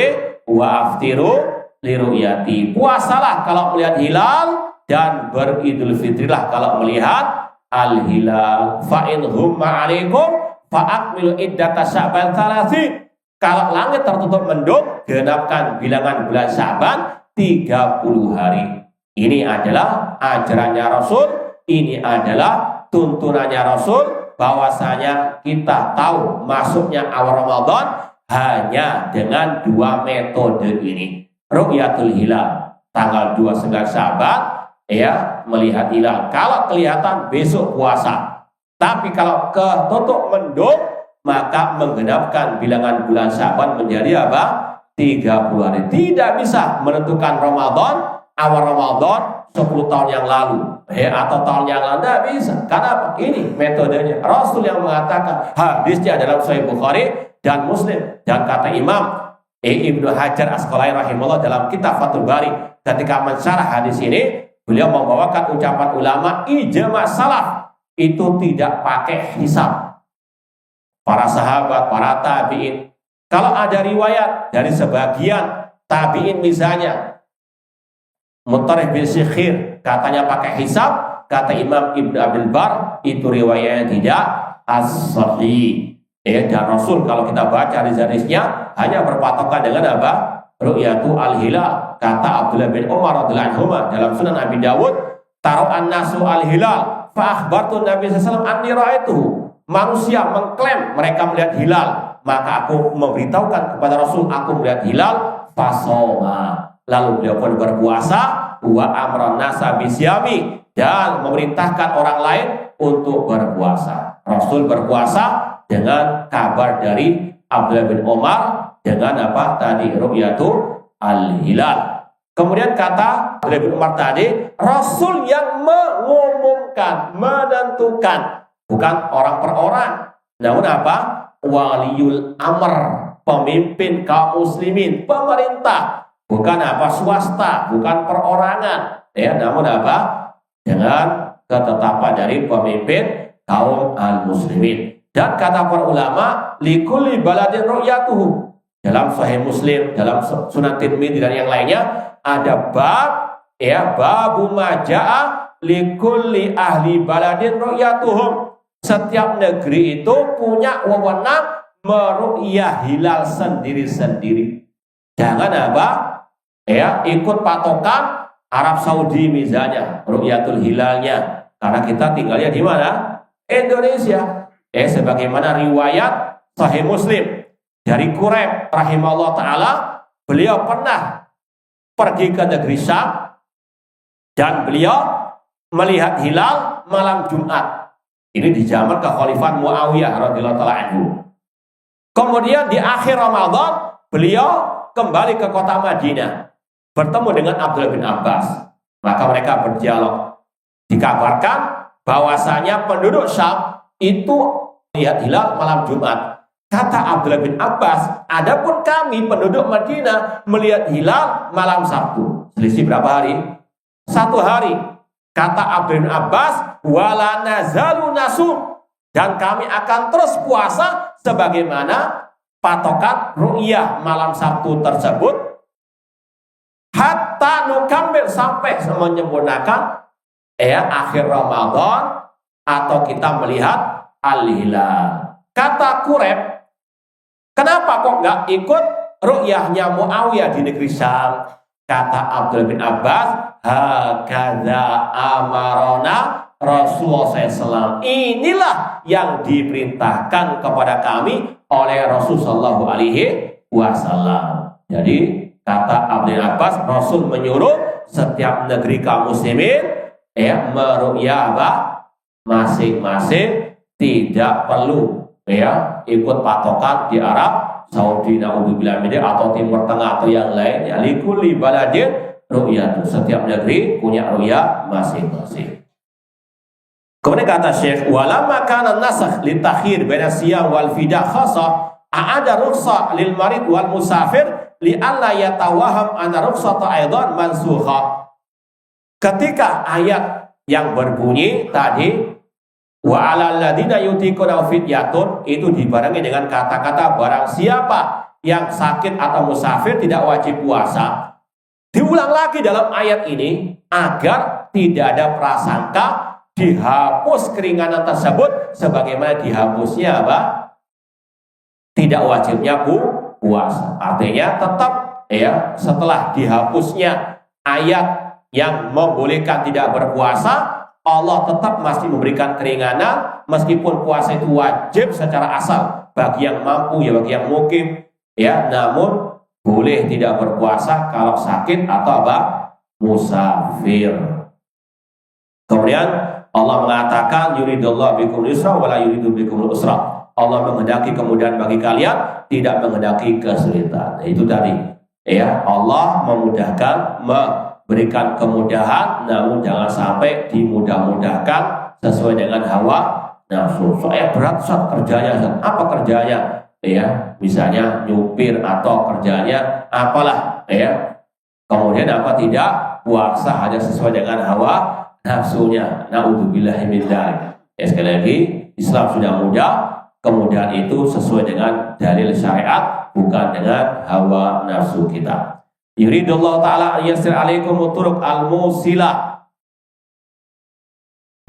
wa aftiru liru'yati. Puasalah kalau melihat hilal dan beridul fitrilah kalau melihat al-hilal. Fa in humma 'alaikum fa akmilu iddata Sya'ban 30. Kalau langit tertutup mendung, genapkan bilangan bulan Sya'ban 30 hari. Ini adalah ajarannya Rasul, ini adalah tuntunannya Rasul, bahwasanya kita tahu masuknya awal Ramadan hanya dengan dua metode ini. Ru'yatul hilal tanggal 29 Sya'ban, ya, melihat hilal. Kalau kelihatan besok puasa. Tapi kalau ketutup mendung, maka menggenapkan bilangan bulan Sya'ban menjadi apa? 30 hari. Tidak bisa menentukan Ramadan, awal Ramadan 10 tahun yang lalu, atau tahun yang lalu, tidak bisa. Karena ini metodenya Rasul yang mengatakan. Hadisnya dalam Sahih Bukhari dan Muslim, dan kata Imam Ibnu Hajar Asqalani rahimahullah dalam kitab Fathul Bari ketika mensyarah hadis ini, beliau membawakan ucapan ulama ijma' salaf, itu tidak pakai hisab. Para sahabat, para tabi'in, kalau ada riwayat dari sebagian tabi'in misalnya Mutarrif bin Shikhir katanya pakai hisab, kata Imam Ibnu Abdul Bar itu riwayatnya tidak as-sahih. Dan Rasul kalau kita baca hadis-hadisnya hanya berpatokan dengan apa? Ru'yatu al-hilal. Kata Abdullah bin Umar radhiyallahu anhu dalam Sunan Abi Dawud, taru'an nasu al-hilal fa akhbartu Nabi sallallahu alaihi wasallam anni ra'aituhu. Manusia mengklaim mereka melihat hilal, maka aku memberitahukan kepada Rasul aku melihat hilal, fasoma. Lalu beliau pun berpuasa, wa amran nasa bisyami, dan memerintahkan orang lain untuk berpuasa. Rasul berpuasa dengan kabar dari Abdullah bin Umar dengan apa tadi ru'yatu al-hilal. Kemudian kata Abdullah bin Umar tadi, Rasul yang mengumumkan, menentukan, bukan orang per orang. Namun apa? Waliul amr, pemimpin kaum muslimin, pemerintah, bukan apa swasta, bukan perorangan. Namun apa? Dengan ketetapan dari pemimpin kaum al-muslimin. Dan kata para ulama, likulli baladin ru'yatuhu. Dalam Sahih Muslim, dalam Sunan Tirmidzi dan yang lainnya ada bab, babu maja'a likulli ahli baladin ru'yatuhum. Setiap negeri itu punya wewenang meru'yah hilal sendiri-sendiri. Jangan apa? Ikut patokan Arab Saudi misalnya, ru'yatul hilalnya. Karena kita tinggalnya di mana? Indonesia. Sebagaimana riwayat Sahih Muslim dari Quraib rahimahullah ta'ala, beliau pernah pergi ke negeri Syam dan beliau melihat hilal malam Jumat. Ini di zaman kekhalifahan Muawiyah radhiyallahu ta'ala anhu. Kemudian di akhir Ramadan beliau kembali ke kota Madinah, bertemu dengan Abdullah bin Abbas. Maka mereka berdialog. Dikabarkan bahwasanya penduduk Syam itu lihat hilal malam Jumat. Kata Abdullah bin Abbas, adapun kami penduduk Madinah melihat hilal malam Sabtu. Selisih berapa hari? 1 hari. Kata Abdullah bin Abbas, wala nazalu nasum, dan kami akan terus puasa sebagaimana patokan ru'yah malam Sabtu tersebut, hatta nukambil, sampai menyempurnakan akhir Ramadan atau kita melihat al-hilal. Kata Quraib, kenapa kok nggak ikut ru'yahnya Muawiyah di negeri Syam? Kata Abdullah bin Abbas, hakadza amarona Rasulullah SAW. Inilah yang diperintahkan kepada kami oleh Rasulullah SAW. Jadi kata Abdullah bin Abbas, Rasul menyuruh setiap negeri kaum muslimin meru'yah masing-masing, tidak perlu ikut patokan di Arab Saudi naudzubillah atau Timur Tengah atau yang lain. Likulli baladin ru'yatu, setiap negeri punya ru'yah masing-masing. Kemudian kata Syekh, walamma kana nasakh litakhir baina siyam wal fidah khassa, a'ada rukhsah lil marid wal musafir li alla yatawaham anna rukhsata aidan mansukha. Ketika ayat yang berbunyi tadi wa 'alal ladzina yutiquna fidyatun, itu dibarengi dengan kata-kata barang siapa yang sakit atau musafir tidak wajib puasa. Diulang lagi dalam ayat ini agar tidak ada prasangka dihapus keringanan tersebut sebagaimana dihapusnya tidak wajibnya puasa. Artinya tetap setelah dihapusnya ayat yang membolehkan tidak berpuasa, Allah tetap masih memberikan keringanan meskipun puasa itu wajib secara asal bagi yang mampu bagi yang mungkin namun boleh tidak berpuasa kalau sakit atau musafir. Kemudian Allah mengatakan yuridullahu bikum yusra wa la yuridu bikum usra. Allah menghendaki kemudahan bagi kalian, tidak menghendaki kesulitan. Itu tadi Allah memudahkan, berikan kemudahan, namun jangan sampai dimudah-mudahkan sesuai dengan hawa nafsu. Soalnya berat kerjanya, apa kerjanya? Misalnya nyupir atau kerjanya apalah, kemudian apa tidak puasa hanya sesuai dengan hawa nafsunya. Naudzubillahi min dzalik. Sekali lagi, Islam sudah mudah, kemudian itu sesuai dengan dalil syariat, bukan dengan hawa nafsu kita. Yuridullahu ta'ala yasir alaikum turuq al-musilah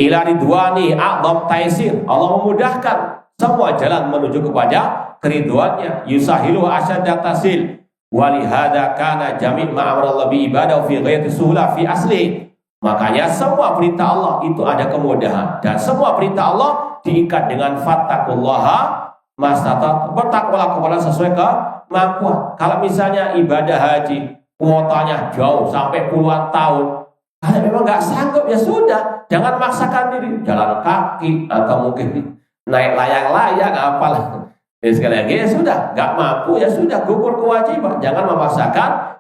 ila ridwani a'dham taisir. Allah memudahkan semua jalan menuju kepada keriduannya. Yusahilu asyadda tasil. Walihada kana jami' ma'amrallah bi ibadah fi ghayati suhula fi asli. Makanya semua perintah Allah itu ada kemudahan, dan semua perintah Allah diikat dengan fattaqullaha mastata'tum. Bertakwalah kepada sesuai kemampuan. Kalau misalnya ibadah haji kuotanya jauh sampai puluhan tahun, kalau memang nggak sanggup ya sudah, jangan maksakan diri, jalan kaki atau mungkin naik layang-layang apalah. Ya, sekali lagi ya sudah, nggak mampu ya sudah, gugur kewajiban. Jangan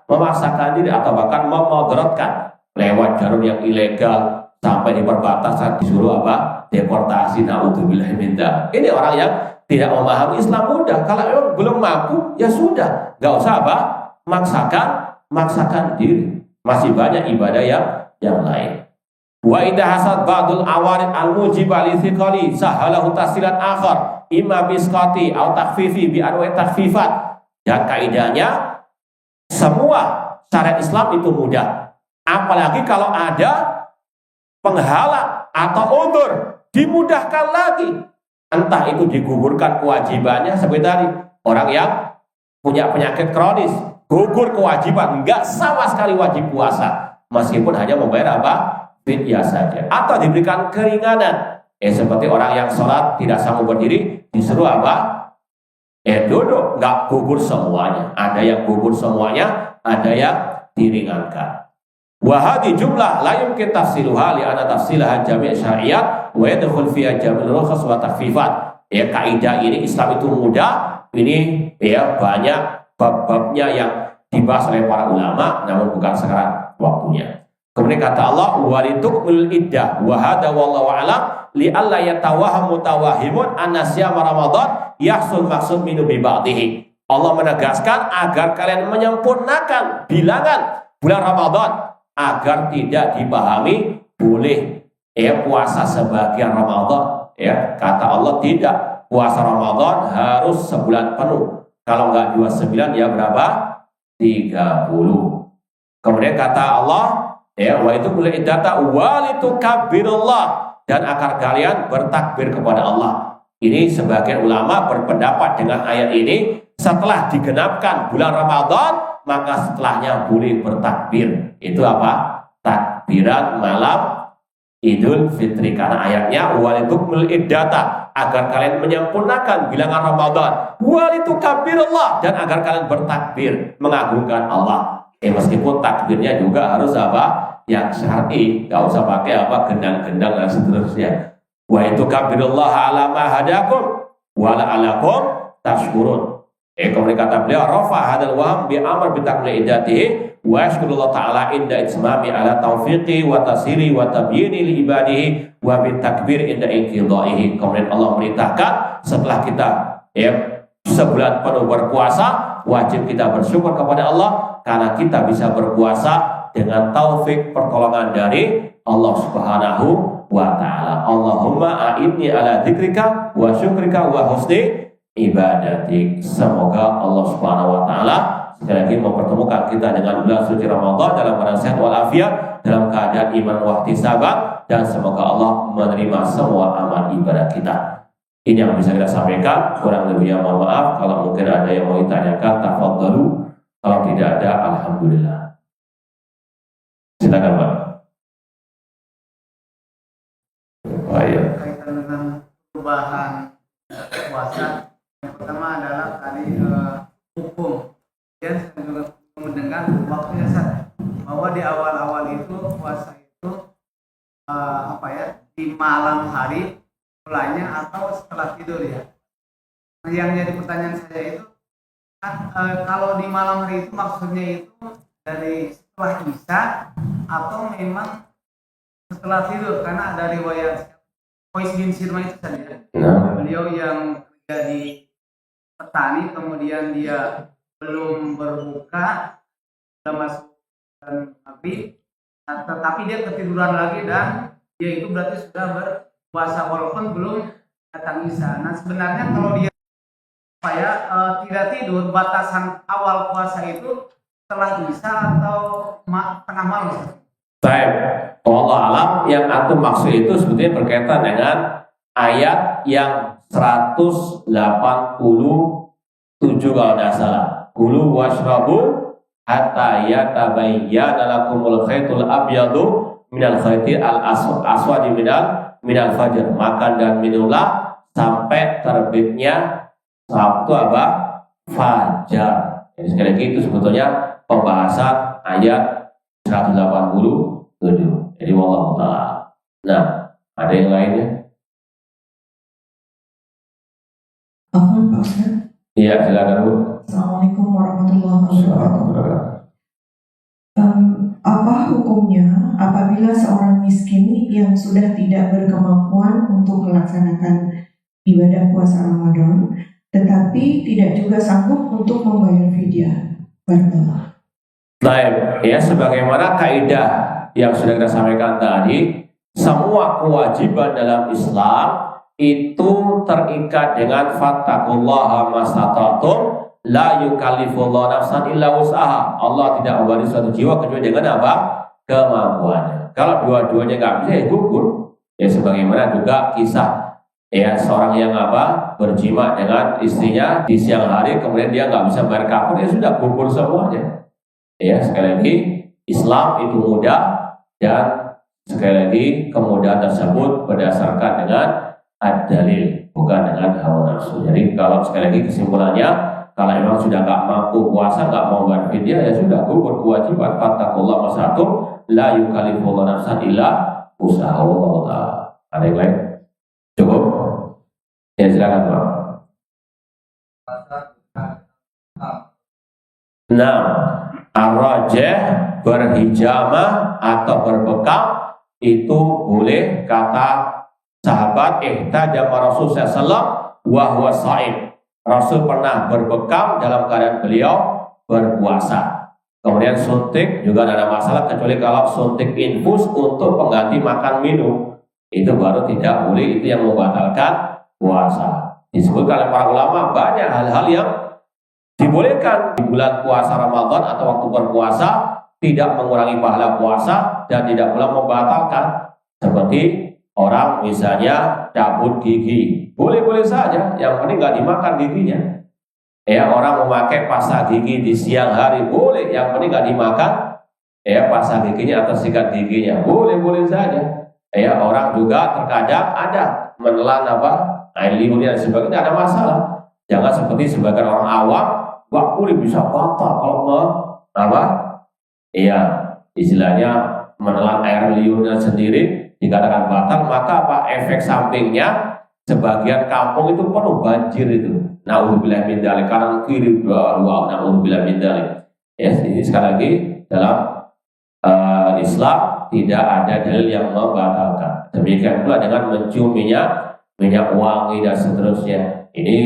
memaksakan diri atau bahkan memudaratkan lewat jalur yang ilegal sampai di perbatasan disuruh apa? Deportasi. Naudzubillah min dzalik. Ini orang yang tidak memahami Islam mudah. Kalau memang belum mampu ya sudah, nggak usah apa? Maksakan diri. Masih banyak ibadah yang lain. Wa idza hasad ba'dul awarid al-mujibah li thiqali sahalahu tasilan akhar imma bisqati atau takhfifi bi anwa'i takhfifat. Dan kaidahnya semua syariat Islam itu mudah. Apalagi kalau ada penghalang atau udzur, dimudahkan lagi. Entah itu digugurkan kewajibannya seperti tadi, orang yang punya penyakit kronis, gugur kewajiban, enggak sama sekali wajib puasa, meskipun hanya membayar apa? Fidyah saja. Atau diberikan keringanan, seperti orang yang sholat tidak sanggup berdiri, disuruh apa? Duduk, enggak gugur semuanya. Ada yang gugur semuanya, ada yang diringankan. Wahadi jumlah la yumkin tafsiluha li anna tafsilaha jami' syariat wa yadkhul fiha jami'ul rukhas wa takhfifat. Ya, kaidah ini Islam itu mudah. Ini ya banyak bab-babnya yang dibahas oleh para ulama, namun bukan sekarang waktunya. Kemudian kata Allah walitukmil iddah wa hada wallahu a'lam li alla yatawahham mutawahimun anna siyam Ramadan yahsul maksud minu bi ba'dihi. Allah menegaskan agar kalian menyempurnakan bilangan bulan Ramadan, agar tidak dipahami boleh puasa sebagian Ramadan. Ya, kata Allah tidak, puasa Ramadan harus sebulan penuh. Kalau enggak 29 ya berapa? 30. Kemudian kata Allah, wa itu mulai data walitukabbirullah, dan agar kalian bertakbir kepada Allah. Ini sebagian ulama berpendapat dengan ayat ini, setelah digenapkan bulan Ramadan, maka setelahnya boleh bertakbir. Itu apa? Takbiran malam Idul Fitri. Karena ayatnya walitukmil iddata, agar kalian menyempurnakan bilangan Ramadan, walitukabbirullah, dan agar kalian bertakbir mengagungkan Allah. Meskipun takbirnya juga harus apa? Yang syar'i, gak usah pakai apa gendang-gendang dan seterusnya. Wa itukabbirullah ala ma hadakum wa la'alakum tashkurun. Kemudian kata beliau, rafa hadal waham bi amr bi takmil iddatihi wa yashkurullah ta'ala inda itsmami ala taufiqi wa tasiri wa tabyini li ibadihi wa bi takbir inda inqidaihi. Kemudian Allah merintahkan setelah kita sebulan penuh berpuasa, wajib kita bersyukur kepada Allah karena kita bisa berpuasa dengan taufik pertolongan dari Allah Subhanahu wa ta'ala. Allahumma a'inni ala dzikrika wa syukrika wa husni ibadatik. Semoga Allah Subhanahu wa ta'ala sekali lagi mempertemukan kita dengan bulan suci Ramadan dalam keadaan sehat walafiat, dalam keadaan iman wa ihtisaban, dan semoga Allah menerima semua amal ibadah kita. Ini yang bisa kita sampaikan, kurang lebihnya mohon maaf. Kalau mungkin ada yang mau ditanyakan, tafadhalu. Kalau tidak ada, alhamdulillah. Silakan Pak. Ayo. Kaitan dengan perubahan puasa, yang pertama adalah tadi hukum. Dan saya juga mendengar waktunya bahwa di awal-awal itu puasa itu di malam hari mulainya atau setelah tidur ya. Yang jadi pertanyaan saya itu kalau di malam hari itu maksudnya itu dari setelah isya atau memang setelah tidur, karena ada riwayat Qais bin Sirma itu saja. Beliau yang kerja di petani, kemudian dia belum berbuka, sudah masuk maghrib, tetapi dia ketiduran lagi dan dia itu berarti sudah berpuasa walaupun belum datang isya. Nah sebenarnya kalau dia tidak tidur, batasan awal puasa itu setelah Isya atau tengah malam? Baik, Allah alam yang antum maksud itu sebetulnya berkaitan dengan ayat yang 187 kalau tidak salah. Kulu washrabu hatta yatabayyana lakumul khaytul abyadu minal khayti al aswadi minal fajr. Makan dan minumlah sampai terbitnya waktu apa? Fajar. Jadi sekali lagi itu sebetulnya pembahasan ayat 187. Jadi wallahu ta'ala. Nah, ada yang lainnya? Afwan Pak Ustaz. Iya, silakan Bu. Assalamualaikum warahmatullahi wabarakatuh. Apa hukumnya apabila seorang miskin yang sudah tidak berkemampuan untuk melaksanakan ibadah puasa Ramadan, tetapi tidak juga sanggup untuk membayar fidyah? Barakallah. Baik, ya sebagaimana kaidah yang sudah kita sampaikan tadi, semua kewajiban dalam Islam itu terikat dengan fattaqullaha mastata'tum la yukallifullahu nafsan illa wus'aha. Allah tidak memberi suatu jiwa kecuali dengan apa? Kemampuannya. Kalau dua-duanya nggak bisa, ya gugur. Ya sebagaimana juga kisah ya seorang yang apa? Berjima dengan istrinya di siang hari, kemudian dia nggak bisa bayar kafir, ya sudah gugur semuanya. Ya sekali lagi Islam itu mudah, dan sekali lagi kemudahan tersebut berdasarkan dengan ad-dalil, bukan dengan hawa nafsu. Jadi kalau sekali lagi kesimpulannya, kalau memang sudah nggak mampu puasa, nggak mau bayar fidyah, ya sudah gugur kewajiban. Fattaqullaha mastata'tum la yukallifullahu nafsan illa wus'aha. Ada yang lain? Cukup? Ya silakan Pak. Nah, ar-rajih berhijamah atau berbekam itu boleh, kata sahabat ihtajama Rasul sallallahu wa huwa sha'im. Rasul pernah berbekam dalam keadaan beliau berpuasa. Kemudian suntik juga tidak ada masalah, kecuali kalau suntik infus untuk pengganti makan minum, itu baru tidak boleh, itu yang membatalkan puasa. Disebutkan oleh para ulama banyak hal-hal yang dibolehkan di bulan puasa Ramadan atau waktu berpuasa, tidak mengurangi pahala puasa dan tidak pula membatalkan. Seperti orang misalnya cabut gigi, boleh-boleh saja, yang penting nggak dimakan giginya. Ya, orang memakai pasta gigi di siang hari, boleh, yang penting nggak dimakan ya pasta giginya atau sikat giginya, boleh-boleh saja. Ya, orang juga terkadang ada menelan apa air liurnya dan sebagainya, ada masalah. Jangan seperti sebagian orang awam, wah kulit bisa patah kalau apa? Iya, istilahnya menelan air liurnya sendiri dikatakan batal, maka apa efek sampingnya? Sebagian kampung itu penuh banjir itu. Nauzubillah min dzalik, kanan kiri dua, nauzubillah min dzalik. Ya, ini sekali lagi dalam Islam tidak ada dalil yang membatalkan. Demikian pula dengan mencium minyak wangi dan seterusnya. Ini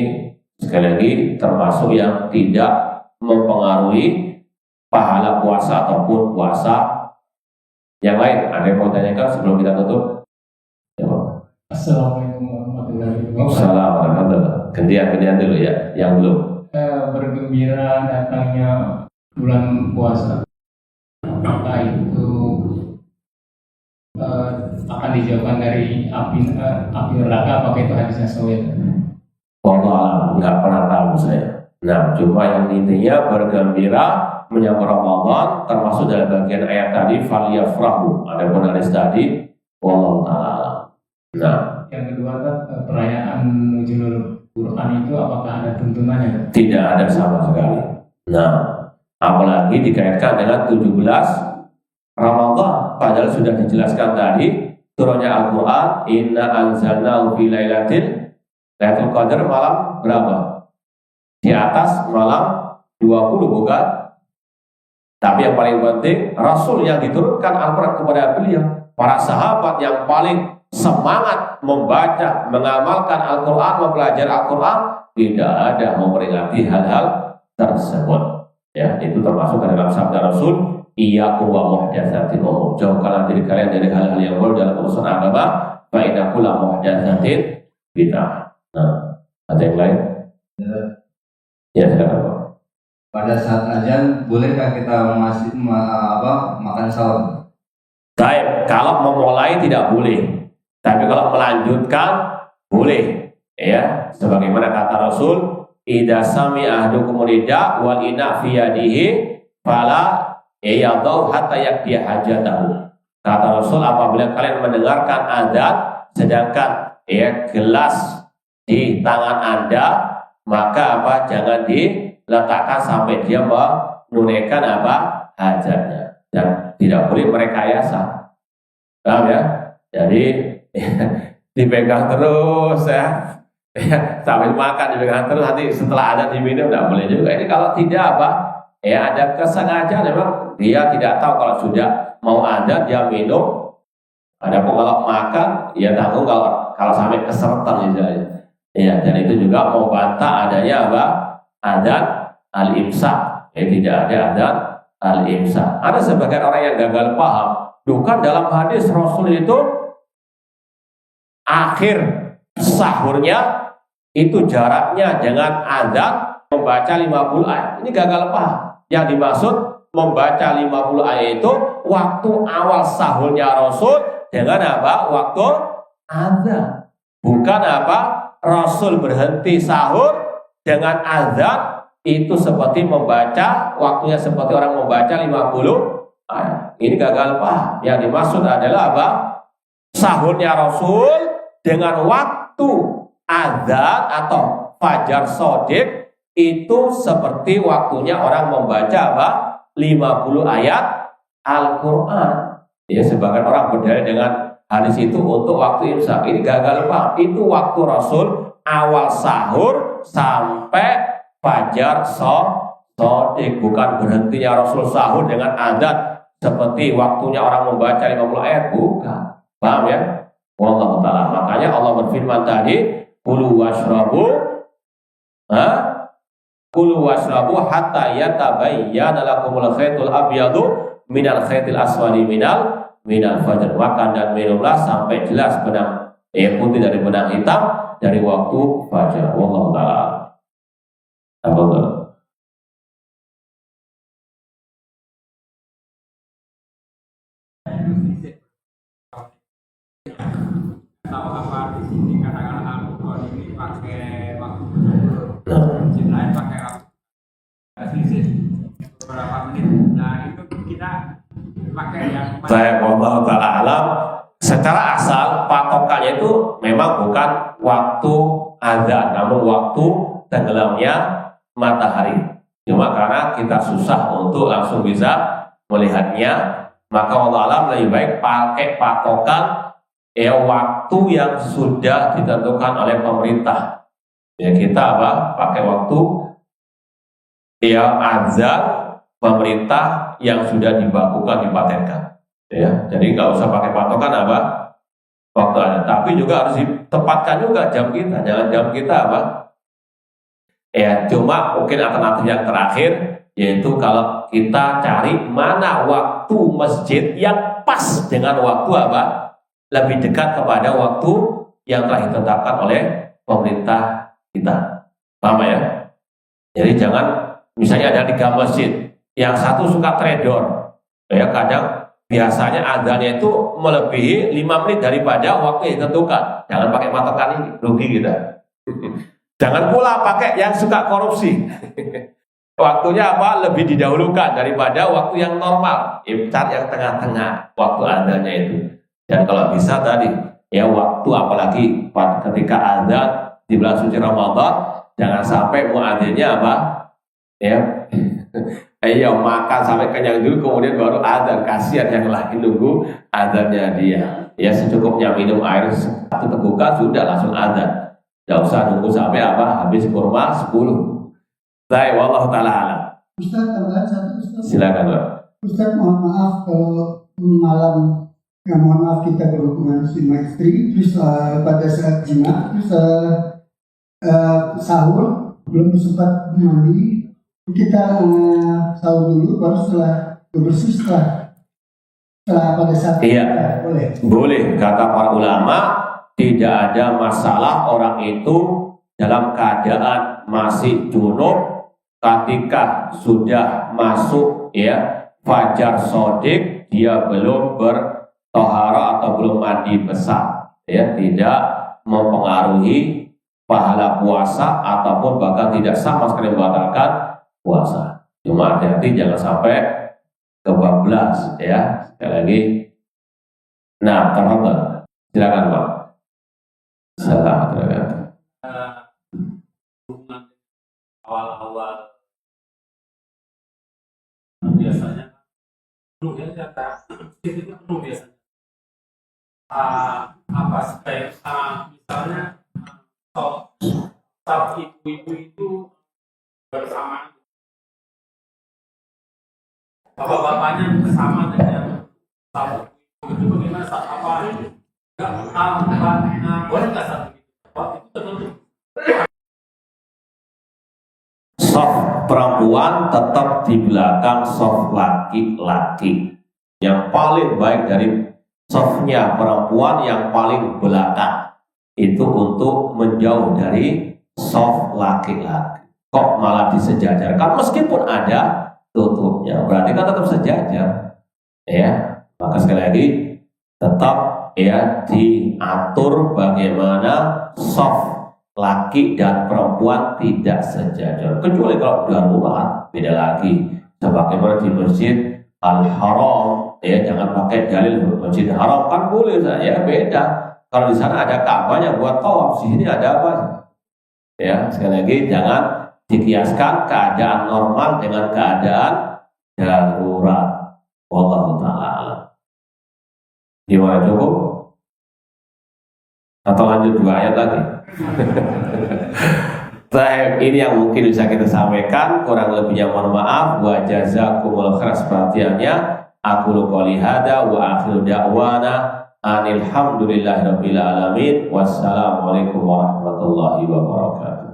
sekali lagi termasuk yang tidak mempengaruhi pahala puasa ataupun puasa yang lain. Ada yang mau tanyakan sebelum kita tutup? Ya, Assalamualaikum warahmatullahi wabarakatuh. Assalamualaikum. Gantian dulu ya, yang belum. Bergembira datangnya bulan puasa. Apakah itu akan dijauhkan dari api neraka? Apakah itu hadisnya sahih? Wallah, nggak pernah tahu saya. Nah, cuma yang intinya bergembira menyambut Ramadan, termasuk dalam bagian ayat tadi falyafrahu. Ada pun hadis tadi, wallahu ta'ala. Nah, Yang kedua, perayaan nuzulul Quran itu apakah ada tuntunannya? tidak ada sama sekali. Nah, apalagi dikaitkan dengan 17 Ramadan, padahal sudah dijelaskan tadi turunnya Al-Quran, inna anzalnahu fi Lailatul Qadar malam berapa? Di atas malam 20 bukan? Tapi yang paling penting Rasul yang diturunkan Al-Quran kepada beliau, para sahabat yang paling semangat membaca, mengamalkan Al-Quran, mempelajari Al-Quran, tidak ada memperingati hal-hal tersebut. Ya, itu termasuk dalam sabda Rasul, iyyakum wa muhdatsatil umur. Jauhkanlah diri kalian dari hal-hal yang baru dalam urusan agama, fa inna kulla muhdatsatin bid'ah. Nah, ada yang lain? Ya, silakan Pak. pada saat azan bolehkah kita makan sahur? Baik, kalau memulai tidak boleh, tapi kalau melanjutkan boleh. Ya, sebagaimana kata Rasul, idza sami'a ahadukum nida wal ina fi yadihi fala yadau hatta yakdiya hajatahu. Kata Rasul, apabila kalian mendengarkan azan sedangkan gelas di tangan Anda, maka jangan diletakkan sampai dia menunaikan hajatnya, dan tidak boleh merekayasa. Paham ya? Jadi dipegang terus sambil makan dipegang terus, nanti setelah ada diminum tidak boleh juga. Ini kalau tidak ada kesengajaan, memang dia tidak tahu kalau sudah mau ada dia minum. Adapun kalau makan, ya tanggung kalau sampai kesertan misalnya. Ya, dan itu juga membantah adanya adzan al-imsak. Tidak ada adzan al-imsak. Ada sebagian orang yang gagal paham. Bukan dalam hadis Rasul itu akhir sahurnya itu jaraknya dengan adzan membaca 50 ayat. Ini gagal paham. Yang dimaksud membaca 50 ayat itu waktu awal sahurnya Rasul dengan waktu adzan. Bukan Rasul berhenti sahur dengan azan itu seperti membaca, waktunya seperti orang membaca 50 ayat. Ini gagal paham. Yang dimaksud adalah sahurnya Rasul dengan waktu azan atau fajar shodiq itu seperti waktunya orang membaca 50 ayat Al-Quran. Ya, sebagian orang berdalil dengan hadis itu untuk waktu imsak. Ini gagal paham. Itu waktu Rasul awal sahur sampai fajar shodiq, bukan berhentinya Rasul sahur dengan azan seperti waktunya orang membaca 50 ayat, bukan. Paham ya? Wallahu ta'ala. Makanya Allah berfirman tadi, kulu washrabu hatta yatabayyana lakumul khaytul abyadu minal khaytil aswadi minal fajr. Makan dan minumlah sampai jelas benang putih dari benang hitam dari waktu fajar. Wallahu ta'ala. Apa? Tahu apa di sini katakan Al-Quran ini pakai waktu lain pakai beberapa menit. Nah itu kita pakai yang Saya Allah ta'ala alam. Secara asal patokannya itu memang bukan waktu azan, namun waktu tenggelamnya matahari. Cuma karena kita susah untuk langsung bisa melihatnya, maka Allah alam lebih baik pakai patokan waktu yang sudah ditentukan oleh pemerintah. Ya, kita pakai waktu azan pemerintah yang sudah dibakukan, dipatenkan. Ya, jadi nggak usah pakai patokan waktu ada. Tapi juga harus ditempatkan juga jam kita. Jangan jam kita cuma mungkin alternatif yang terakhir yaitu kalau kita cari mana waktu masjid yang pas dengan waktu lebih dekat kepada waktu yang telah ditetapkan oleh pemerintah kita. Paham ya? Jadi jangan misalnya ada 3 masjid, yang satu suka trader, ya kadang biasanya adanya itu melebihi 5 menit daripada waktu yang ditentukan. Jangan pakai patokan ini, rugi kita. Jangan pula pakai yang suka korupsi. Waktunya lebih didahulukan daripada waktu yang normal. Cari yang tengah-tengah waktu adanya itu. Dan kalau bisa tadi, waktu apalagi ketika azan di bulan suci Ramadan, jangan sampai muadzinnya makan sampai kenyang dulu kemudian baru azan. Kasihan yang lain nunggu azannya dia. Ya secukupnya minum air 1 tegukan sudah langsung azan. Tidak usah nunggu sampai habis kurma 10. Baik, wallahu ta'ala alam. Ustaz, tambahan satu Ustaz. Silakan Pak. Ustaz, mohon maaf kalau malam, mohon maaf kita berhubungan sama istri, terus pada saat jima, terus sahur belum sempat mandi, kita sahur dulu, baru setelah bersih setelah pada saat boleh. Boleh, kata para ulama, tidak ada masalah orang itu dalam keadaan masih junub ketika sudah masuk ya fajar sodik, dia belum bertohara atau belum mandi besar, ya, tidak mempengaruhi pahala puasa ataupun bahkan tidak sama sekali membatalkan puasa. Cuma hati-hati jangan sampai kebablas, ya. Sekali lagi. Nah, terhadap silakan Pak. Silakan. Hubungan awal-awal biasanya penuh ya kata itu penuh biasanya apa supaya misalnya staf ibu-ibu itu bersama bapak-bapaknya bersama dengan staf itu bagaimana apa boleh nggak satu itu tertentu. Soft perempuan tetap di belakang soft laki-laki. Yang paling baik dari softnya perempuan yang paling belakang itu untuk menjauh dari soft laki-laki. Kok malah disejajarkan meskipun ada tutupnya, berarti kan tetap sejajar, ya. Maka sekali lagi tetap ya diatur bagaimana soft laki dan perempuan tidak sejajar, kecuali kalau darurat beda lagi. Sebagaimana di Masjid Al-Haram, ya jangan pakai dalil Masjid Haram kan boleh saja, beda. Kalau di sana ada Ka'bahnya buat tawaf, di sini ada apa? Ya sekali lagi jangan dikiaskan keadaan normal dengan keadaan darurat. Wallahu ta'ala. Gimana, cukup? Atau lanjut 2 ayat lagi? Ini yang mungkin bisa kita sampaikan, kurang lebihnya mohon maaf. Wa jazakumullahu khairan perhatiannya. Aku qouli hada wa akhiru da'wana anil hamdulillahirabbil alamin. Wassalamualaikum warahmatullahi wabarakatuh.